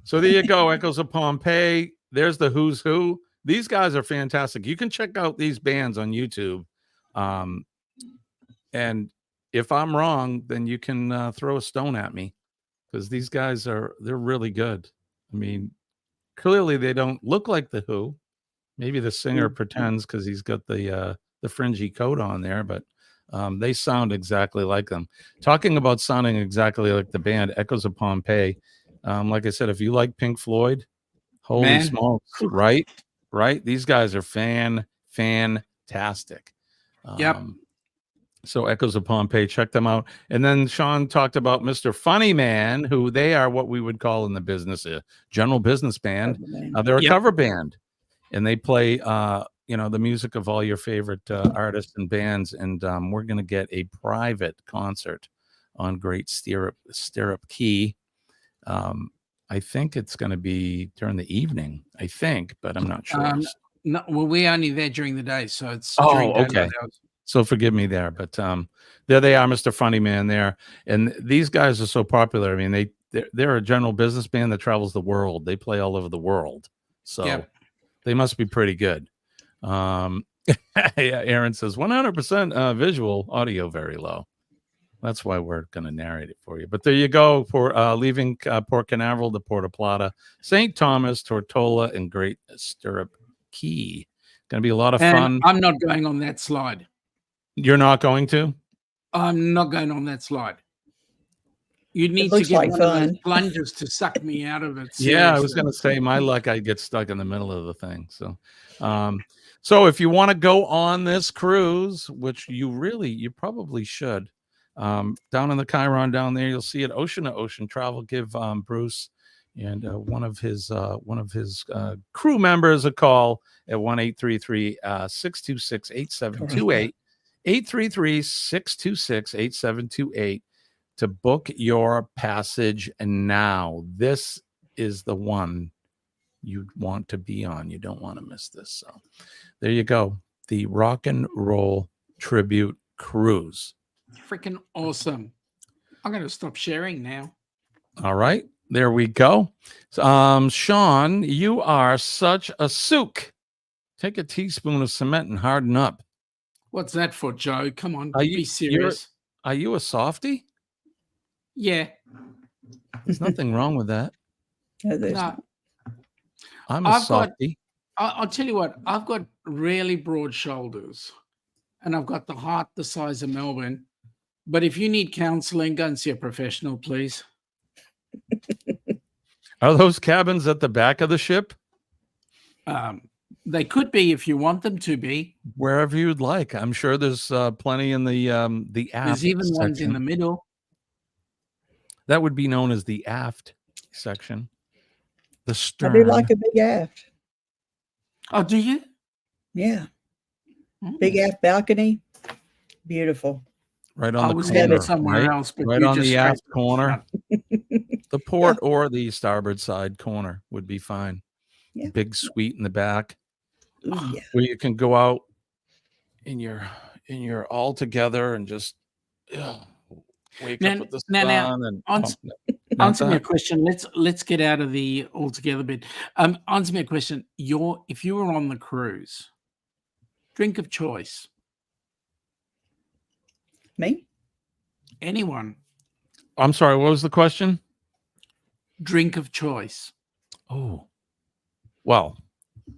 So there you go. Echoes of Pompeii. There's the Who's Who. These guys are fantastic. You can check out these bands on YouTube. And if I'm wrong, then you can throw a stone at me because these guys they're really good. I mean, clearly they don't look like the Who. Maybe the singer pretends because he's got the fringy coat on there, but they sound exactly like them. Talking about sounding exactly like the band Echoes of Pompeii. Like I said, if you like Pink Floyd, holy smokes, right? These guys are fantastic. Yep. So Echoes of Pompeii, check them out. And then Sean talked about Mr. Funny Man, who they are what we would call in the business a general business band. They're a cover band, and they play the music of all your favorite artists and bands. And we're going to get a private concert on Great Stirrup Key. I think it's going to be during the evening, but I'm not sure. No, well, we're only there during the day, so it's okay. So forgive me there, but there they are, Mr. Funny Man there. And these guys are so popular. I mean, they're a general business band that travels the world. They play all over the world. So they must be pretty good. Aaron says 100% visual, audio very low. That's why we're going to narrate it for you. But there you go for leaving Port Canaveral to Porta Plata, St. Thomas, Tortola, and Great Stirrup Key. Going to be a lot of fun. I'm not going on that slide. You're not going to? I'm not going on that slide. You need to get one of those plungers to suck me out of it. Seriously. Yeah, I was going to say, my luck, I'd get stuck in the middle of the thing. So, so if you want to go on this cruise, which you probably should, down in the Chiron down there, you'll see it, Ocean to Ocean Travel. Give Bruce and one of his crew members a call at 1-833-626-8728. 833-626-8728 to book your passage now. This is the one you want to be on. You don't want to miss this. So there you go. The Rock and Roll Tribute Cruise. Freaking awesome. I'm going to stop sharing now. All right. There we go. Sean, you are such a sook. Take a teaspoon of cement and harden up. What's that for, Joe? Come on, be serious. Are you a softie? Yeah. There's nothing wrong with that. No. I'm a softie. I'll tell you what, I've got really broad shoulders and I've got the heart the size of Melbourne. But if you need counseling, go and see a professional, please. Are those cabins at the back of the ship? They could be if you want them to be. Wherever you'd like. I'm sure there's plenty in the aft. There's even ones in the middle. That would be known as the aft section. The stern. I do like a big aft. Oh, do you? Yeah. Big aft balcony. Beautiful. Right on I the was corner, headed somewhere right? else, but Right you on just the straight aft corner. The port Yeah. or the starboard side corner would be fine. Yeah. Big suite in the back Ooh, yeah. where you can go out in your all together and just wake up with the sun and answer me a question. Let's get out of the altogether bit. Answer me a question. If you were on the cruise, drink of choice. Me? Anyone. I'm sorry, what was the question? Drink of choice. Oh. Well,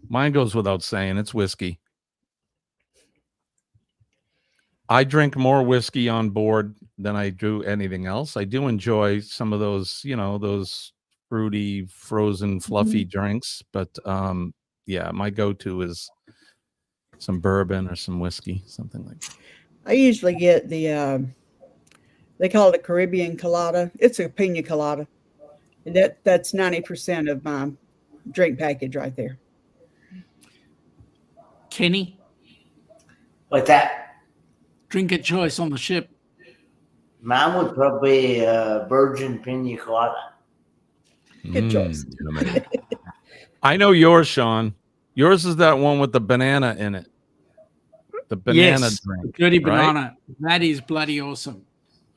mine goes without saying. It's whiskey. I drink more whiskey on board than I do anything else. I do enjoy some of those, those fruity, frozen, fluffy drinks. But yeah, my go-to is some bourbon or some whiskey, something like that. I usually get the, they call it a Caribbean colada. It's a pina colada. That's 90% of my drink package right there. Kenny? What's that? Drink of choice on the ship. Mine would probably be virgin pina colada. Good choice. I know yours, Sean. Yours is that one with the banana in it. The banana drink. Dirty right? banana. That is bloody awesome.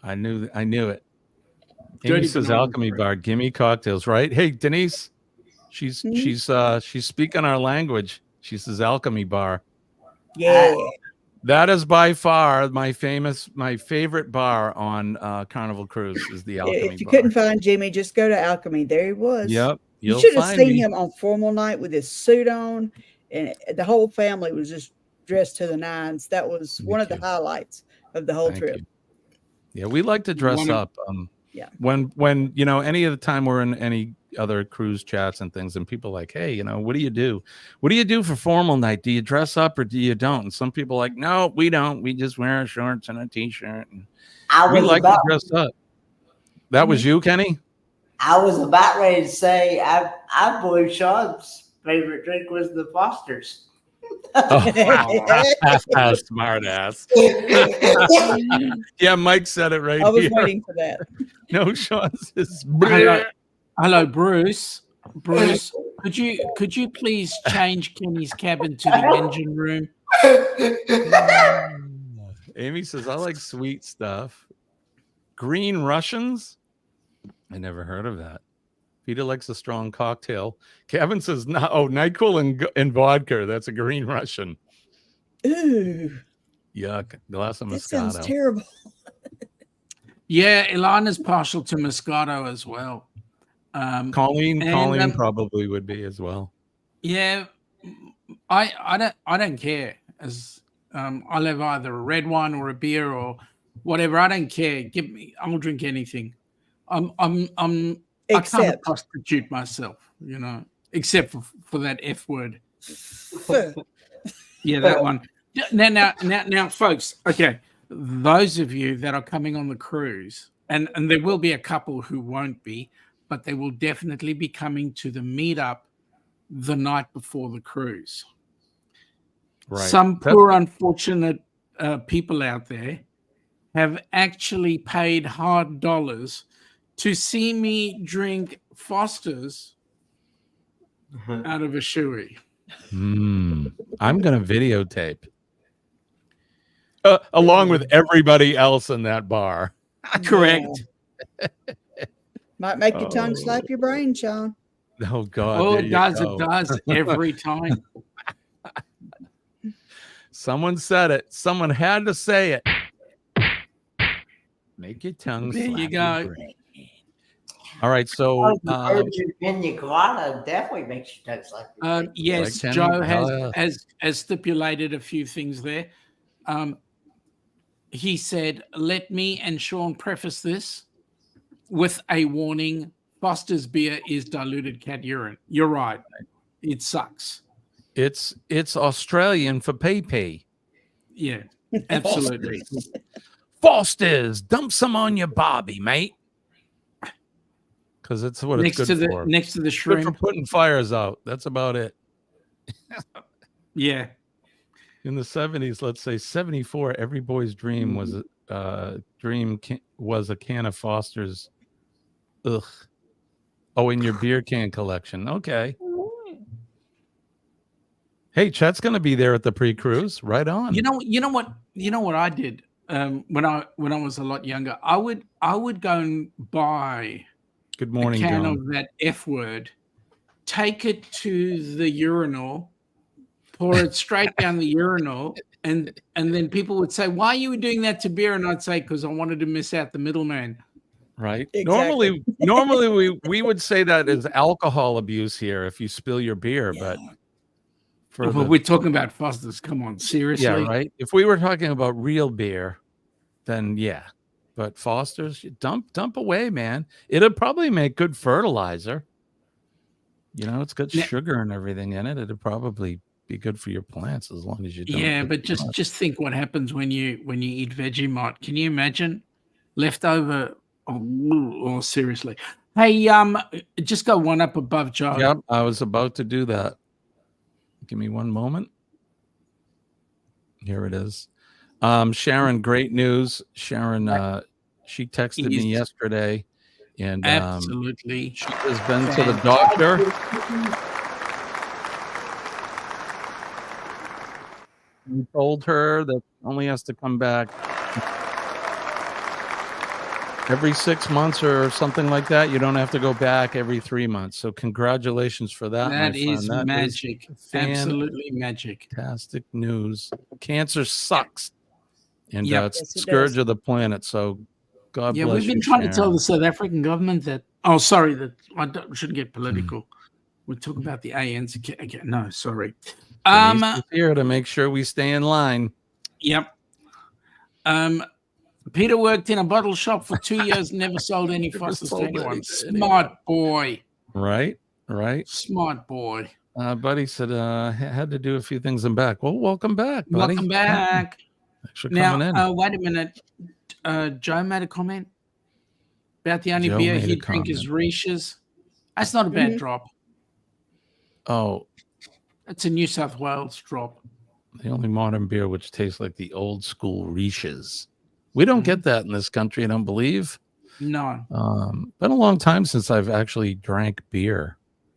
I knew it. Dirty Amy says banana alchemy drink. bar. Gimme cocktails, right? Hey, Denise. She's speaking our language. She says alchemy bar. Yeah. That is by far my favorite bar on Carnival Cruise is the alchemy bar. If you couldn't find Jimmy, just go to Alchemy. There he was. Yep. You should have seen him on formal night with his suit on, and the whole family was just dressed to the nines. That was one of the highlights of the whole trip. Yeah, we like to dress up. Yeah. When any of the time we're in any other cruise chats and things, and people are like, hey, what do you do? What do you do for formal night? Do you dress up or do you don't? And some people are like, no, we don't. We just wear our shorts and a t-shirt. And we like to dress up. That was you, Kenny? I was about ready to say I believe Sean's favorite drink was the Foster's. Smart ass. Yeah, Mike said it right. I was here. waiting for that. No, Sean says. Hello, Bruce. Bruce, could you please change Kenny's cabin to the engine room? Amy says, I like sweet stuff. Green Russians? I never heard of that. Peter likes a strong cocktail. Kevin says, no, NyQuil and vodka. That's a Green Russian. Ooh. Yuck. Glass of Moscato. That sounds terrible. Yeah, Ilana's partial to Moscato as well. Colleen probably would be as well. Yeah, I don't care. As I'll have either a red wine or a beer or whatever. I don't care. I'll drink anything. I can't prostitute myself, except for that F word. Yeah, that one. Now, folks. Okay, those of you that are coming on the cruise, and there will be a couple who won't be, but they will definitely be coming to the meetup the night before the cruise. Right. Some poor, unfortunate people out there have actually paid hard dollars to see me drink Foster's out of a shoey. I'm going to videotape. Along with everybody else in that bar. Correct. Yeah. Might make your tongue slap your brain, Sean. Oh, God. Oh, it does every time. Someone said it. Someone had to say it. Make your tongue There slap you go. your brain. All right, so virgin pina colada definitely makes your tongue slap your brain. Yes, Like Joe Kenny? has stipulated a few things there. He said, let me and Sean preface this with a warning. Foster's beer is diluted cat urine. You're right. It sucks. it's Australian for pee. Yeah, absolutely. Foster's, dump some on your Barbie, mate. Because it's what Next it's to good the for. next to the Good for shrimp. putting fires out. That's about it. Yeah. In the 70s, let's say 74, every boy's dream was was a can of Foster's. Ugh. Oh, in your beer can collection. Okay. Hey, Chet's going to be there at the pre-cruise. Right on. You know what I did when I was a lot younger. I would go and buy Good morning, a can John. of that F word, take it to the urinal, pour it straight down the urinal, and then people would say, "Why are you doing that to beer?" And I'd say, "Because I wanted to miss out the middleman." Right. Exactly. Normally we would say that is alcohol abuse here if you spill your beer, but Well, we're talking about Foster's. Come on, seriously. Yeah, right. If we were talking about real beer, then yeah. But Foster's, you dump away, man. It'll probably make good fertilizer. You know, it's got sugar and everything in it. It'd probably be good for your plants as long as you don't. Yeah, but just think what happens when you eat Vegemite. Can you imagine leftover? Oh, seriously. Hey, just go one up above Joe. Yep, I was about to do that. Give me one moment. Here it is. Sharon, great news. Sharon, she texted me yesterday, and absolutely, she has been to the doctor. We told her that only has to come back every 6 months or something like that. You don't have to go back every 3 months. So congratulations for that. That is magic. Absolutely magic. Fantastic news. Cancer sucks. And it's the Yes, scourge of the planet. So God bless you. Yeah, we've been trying to tell the South African government that. Oh, sorry, that I shouldn't get political. We're talking about the ANC. Okay, no, sorry. Denise is here to make sure we stay in line. Yep. Peter worked in a bottle shop for 2 years, never sold any Fosters to anyone. Smart boy. Right. Smart boy. Buddy said, had to do a few things in back. Well, welcome back, buddy. Welcome back. Thanks for coming in. Wait a minute. Joe made a comment about the only Joe beer made a he'd drink is Riches. That's not a bad drop. Oh. It's a New South Wales drop. The only modern beer which tastes like the old school Riches. We don't get that in this country, I don't believe. No. Been a long time since I've actually drank beer.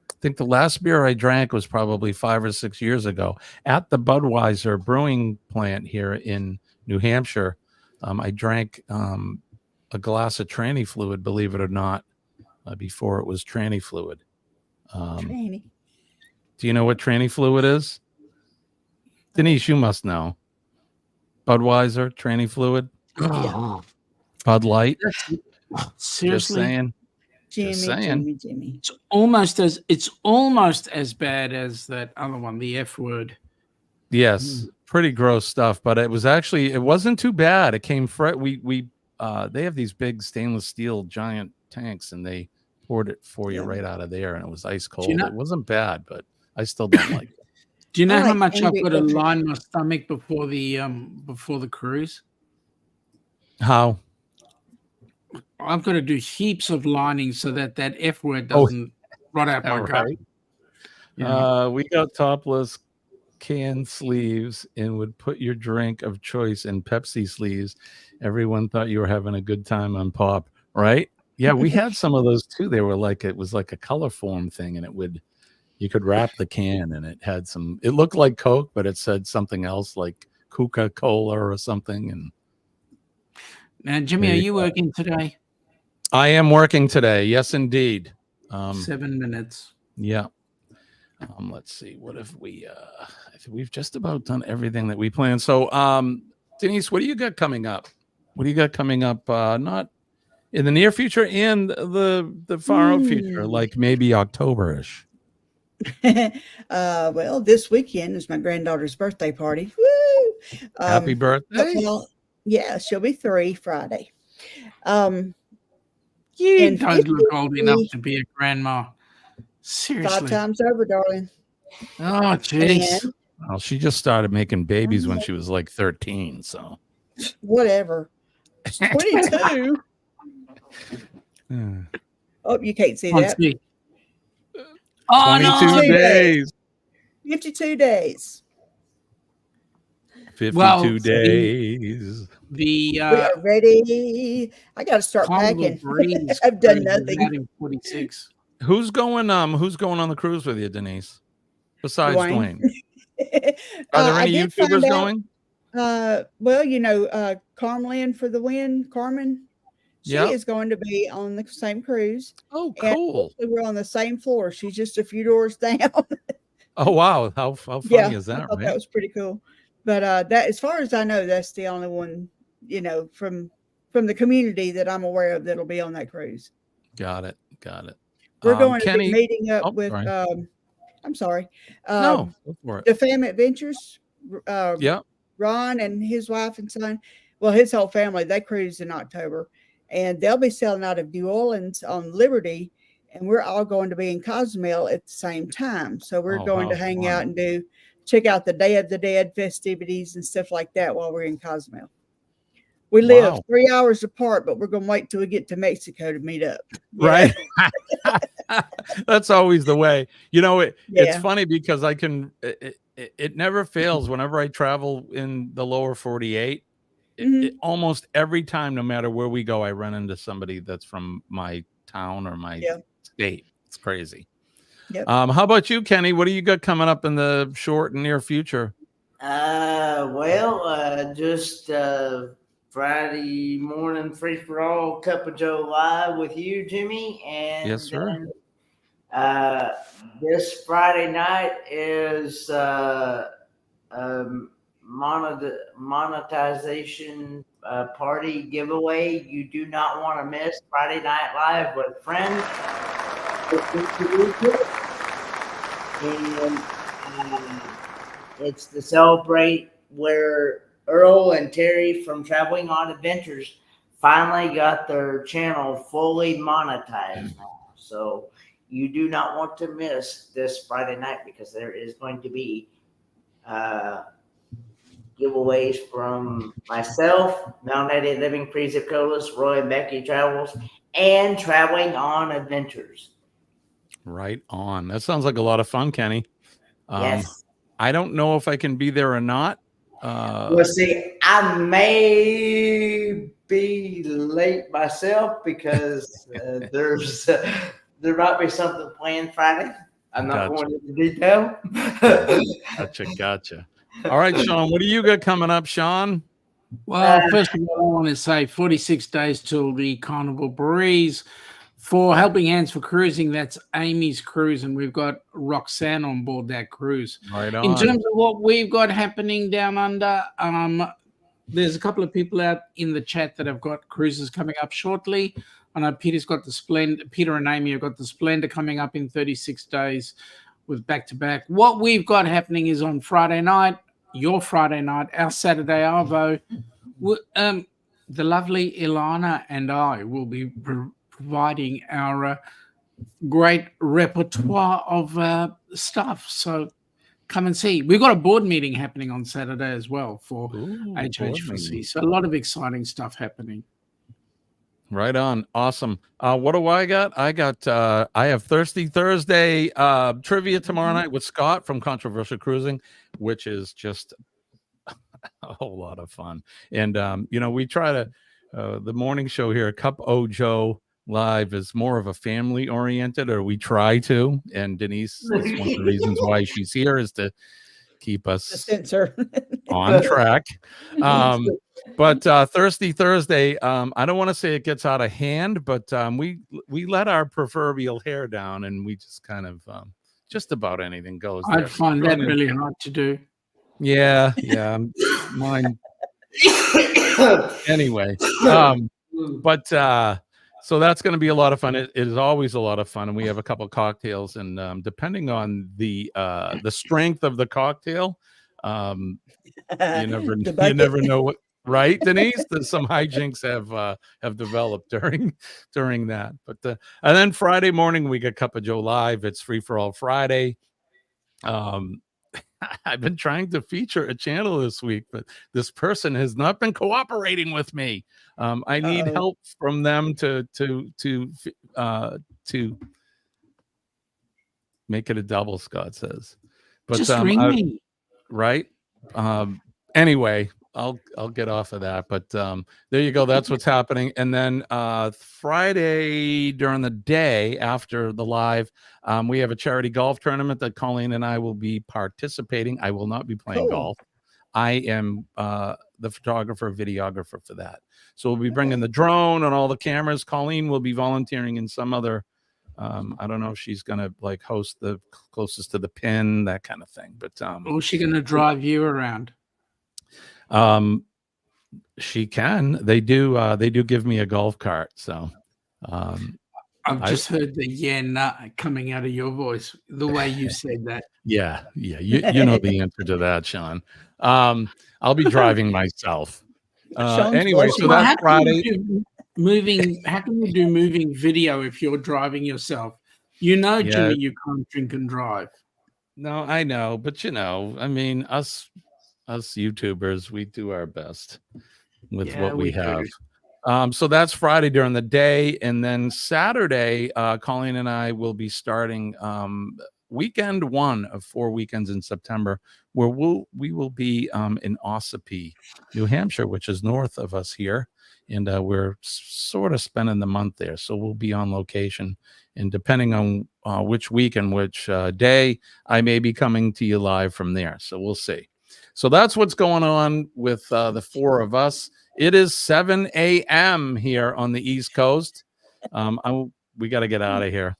I think the last beer I drank was probably 5 or 6 years ago at the Budweiser brewing plant here in New Hampshire. I drank a glass of tranny fluid, believe it or not, before it was tranny fluid. Tranny. Do you know what tranny fluid is? Denise, you must know. Budweiser, tranny fluid. Oh. Bud Light. Seriously, Just saying. Jimmy. It's almost as bad as that other one, the F word. Yes, pretty gross stuff. But it wasn't too bad. It came fresh. They have these big stainless steel giant tanks, and they poured it for you right out of there, and it was ice cold. It wasn't bad, but I still don't like it. Do you know how much I've got to line my stomach before the cruise? How? I've got to do heaps of lining so that F word doesn't rot out my gut. Right. We got topless can sleeves and would put your drink of choice in Pepsi sleeves. Everyone thought you were having a good time on pop, right? Yeah, we had some of those too. They were it was like a color form thing, and you could wrap the can, and it looked like Coke, but it said something else like Coca-Cola or something. And now, Jimmy, are you working today? I am working today. Yes, indeed. 7 minutes. Yeah. Let's see. What if I think we've just about done everything that we planned. So, Denise, what do you got coming up? Not in the near future and the far out future, like maybe October-ish. Well, this weekend is my granddaughter's birthday party. Woo! Happy birthday. Well, yeah, she'll be 3 Friday. You don't look old enough to be a grandma. Seriously. 5 times over, darling. Oh, jeez. Well, she just started making babies when she was like 13, so. Whatever. 22. Oh, you can't see that. Oh, 22 days. 52 days. 52 days. We are ready. I got to start packing. I've done nothing. 46. Who's going on the cruise with you, Denise? Besides Dwayne. Are there any YouTubers going? Well, Carmen for the win, Carmen, she is going to be on the same cruise. Oh, cool. And we're on the same floor. She's just a few doors down. Oh, wow. How funny is that, I thought right? that was pretty cool. But that, as far as I know, that's the only one, from the community that I'm aware of that'll be on that cruise. Got it. We're going to be meeting up with I'm sorry. No, go for it. The Fam Adventures. Ron and his wife and son. Well, his whole family, they cruise in October. And they'll be sailing out of New Orleans on Liberty. And we're all going to be in Cozumel at the same time. So we're going to hang out and check out the Day of the Dead festivities and stuff like that while we're in Cozumel. We live 3 hours apart, but we're going to wait till we get to Mexico to meet up. Right. That's always the way. It's funny because it never fails whenever I travel in the lower 48. It almost every time, no matter where we go, I run into somebody that's from my town or my state. It's crazy. Yep. How about you, Kenny? What do you got coming up in the short and near future? Just Friday morning free for all Cup of Joe live with you, Jimmy, and yes, sir. This Friday night is monetization party giveaway. You do not want to miss Friday Night Live with friends. And it's to celebrate where Earl and Terry from Traveling on Adventures finally got their channel fully monetized now. So you do not want to miss this Friday night because there is going to be giveaways from myself, Mount Eddie Living Pre-Zip-Colas, Roy and Becky Travels, and Traveling on Adventures. Right on. That sounds like a lot of fun, Kenny. Yes. I don't know if I can be there or not. Well, see, I may be late myself because there might be something planned Friday. I'm not going into detail. Gotcha. All right, Sean, what do you got coming up, Sean? Well, first of all, I want to say 46 days till the Carnival Breeze. For Helping Hands for Cruising, that's Amy's cruise, and we've got Roxanne on board that cruise. Right on. In terms of what we've got happening down under, there's a couple of people out in the chat that have got cruises coming up shortly. I know Peter's got the Splendor. Peter and Amy have got the Splendor coming up in 36 days with back-to-back. What we've got happening is on Friday night, your Friday night, our Saturday Arvo, the lovely Ilana and I will be providing our great repertoire of stuff. So come and see. We've got a board meeting happening on Saturday as well for HH4C. So a lot of exciting stuff happening. Right on. Awesome. What do I got? I have Thirsty Thursday trivia tomorrow night with Scott from Controversial Cruising, which is just a whole lot of fun. And, we try to, the morning show here, Cup O Joe Live is more of a family oriented, or we try to. And Denise is one of the reasons why she's here is to keep us on track. But Thirsty Thursday, I don't want to say it gets out of hand, but we let our proverbial hair down, and we just kind of just about anything goes. I'd find that really hard to do. Yeah, mine. Anyway, but so that's going to be a lot of fun. It is always a lot of fun, and we have a couple cocktails, and depending on the strength of the cocktail, you never know what. Right, Denise? There's some hijinks have developed during that. But and then Friday morning we get Cup of Joe Live. It's free for all Friday. I've been trying to feature a channel this week, but this person has not been cooperating with me. I need help from them to make it a double, Scott says. But just ring me. Right. Anyway, I'll get off of that. But there you go. That's what's happening. And then Friday during the day after the live, we have a charity golf tournament that Colleen and I will be participating. I will not be playing golf. I am the photographer, videographer for that. So we'll be bringing the drone and all the cameras. Colleen will be volunteering in some other. I don't know if she's gonna like host the closest to the pin, that kind of thing. But or is she gonna drive you around? She can. They do give me a golf cart. So I've just heard the nah coming out of your voice, the way you said that. Yeah. You know the answer to that, Sean. I'll be driving myself. Anyway, so that's Friday. How can you do moving video if you're driving yourself? Jimmy, you can't drink and drive. No, I know, but I mean, us YouTubers, we do our best with what we have. So that's Friday during the day, and then Saturday, Colleen and I will be starting weekend 1 of 4 weekends in September, where we will be in Ossipee, New Hampshire, which is north of us here, and we're sort of spending the month there. So we'll be on location, and depending on which week and which day, I may be coming to you live from there. So we'll see. So that's what's going on with the 4 of us. It is 7 a.m. here on the East Coast. We got to get out of here.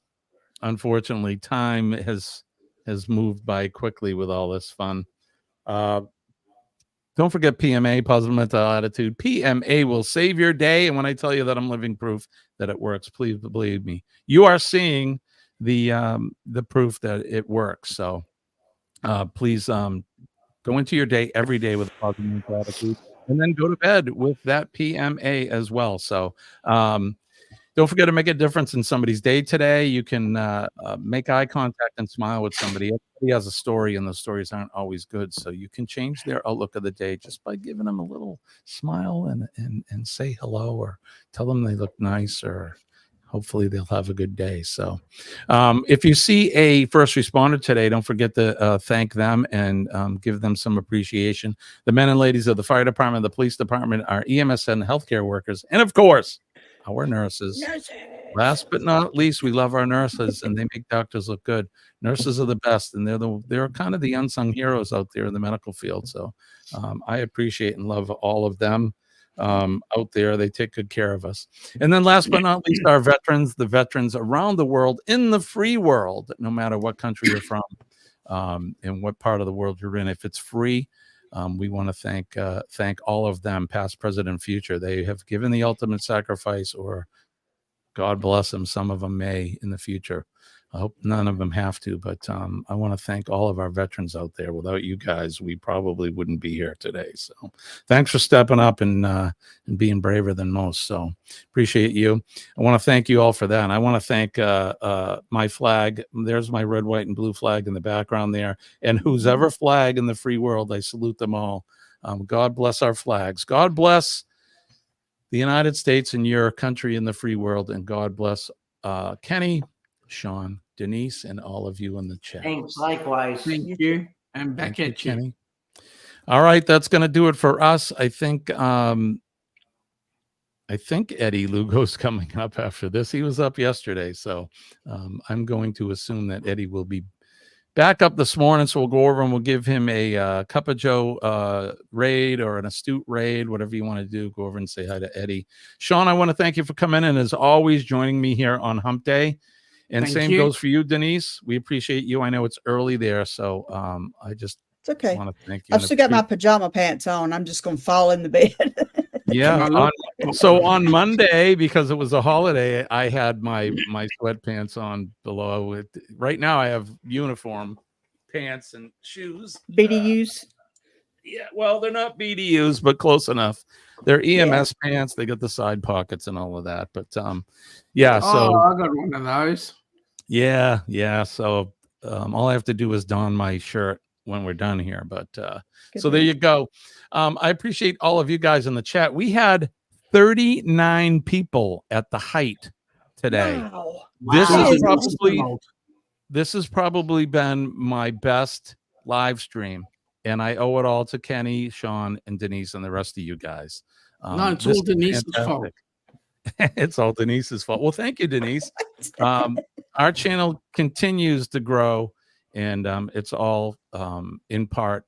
Unfortunately, time has moved by quickly with all this fun. Don't forget PMA, Positive Mental Attitude. PMA will save your day. And when I tell you that I'm living proof that it works, please believe me. You are seeing the proof that it works. So please go into your day every day with a positive mental attitude, and then go to bed with that PMA as well. So don't forget to make a difference in somebody's day today. You can make eye contact and smile with somebody. Everybody has a story, and those stories aren't always good. So you can change their outlook of the day just by giving them a little smile and say hello, or tell them they look nice, or hopefully they'll have a good day. So if you see a first responder today, don't forget to thank them and give them some appreciation. The men and ladies of the fire department, the police department, our EMS and healthcare workers, and of course, our nurses. Last but not least, we love our nurses, and they make doctors look good. Nurses are the best, and they're kind of the unsung heroes out there in the medical field. So I appreciate and love all of them out there. They take good care of us. And then last but not least, our veterans, the veterans around the world, in the free world, no matter what country you're from and what part of the world you're in. If it's free, we want to thank all of them, past, present, and future. They have given the ultimate sacrifice, or God bless them, some of them may in the future. I hope none of them have to, but I want to thank all of our veterans out there. Without you guys, we probably wouldn't be here today. So thanks for stepping up and being braver than most. So appreciate you. I want to thank you all for that. And I want to thank my flag. There's my red, white, and blue flag in the background there. And whose ever flag in the free world, I salute them all. God bless our flags. God bless the United States and your country in the free world. And God bless Kenny, Sean, Denise, and all of you in the chat. Thanks, likewise. Thank you. And back at you. Kenny. All right, that's going to do it for us. I think Eddie Lugo's coming up after this. He was up yesterday, so I'm going to assume that Eddie will be back up this morning. So we'll go over and we'll give him a Cup of Joe raid, or an Astute raid, whatever you want to do. Go over and say hi to Eddie. Sean, I want to thank you for coming in, and as always, joining me here on Hump Day. And Thank same you. goes for you, Denise. We appreciate you. I know it's early there, so I just It's okay. want to thank you. I've still got my pajama pants on. I'm just going to fall in the bed. Yeah. So on Monday, because it was a holiday, I had my sweatpants on below. Right now, I have uniform pants and shoes. BDUs. Yeah, well, they're not BDUs, but close enough. They're EMS pants. They got the side pockets and all of that. But yeah, so I got one of those. yeah. So all I have to do is don my shirt when we're done here. But so there you go. I appreciate all of you guys in the chat. We had 39 people at the height today. Wow. This has probably been my best live stream and I owe it all to Kenny, Sean, and Denise, and the rest of you guys. No, it's this all is Denise's fault. fantastic. It's all Denise's fault. Well, thank you, Denise. Our channel continues to grow, and it's all in part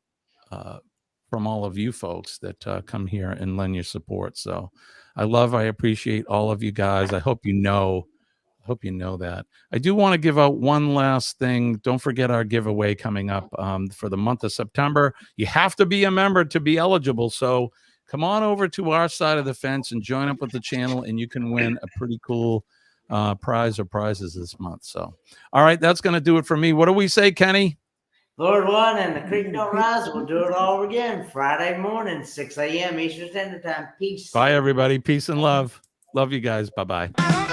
from all of you folks that come here and lend your support. So I appreciate all of you guys. I hope you know that. I do want to give out one last thing. Don't forget our giveaway coming up for the month of September. You have to be a member to be eligible. So come on over to our side of the fence and join up with the channel, and you can win a pretty cool prize or prizes this month. So, all right, that's going to do it for me. What do we say, Kenny? Lord one and the creek don't rise. We'll do it all again Friday morning, 6 a.m. Eastern Standard Time. Peace. Bye, everybody. Peace and love. Love you guys. Bye-bye.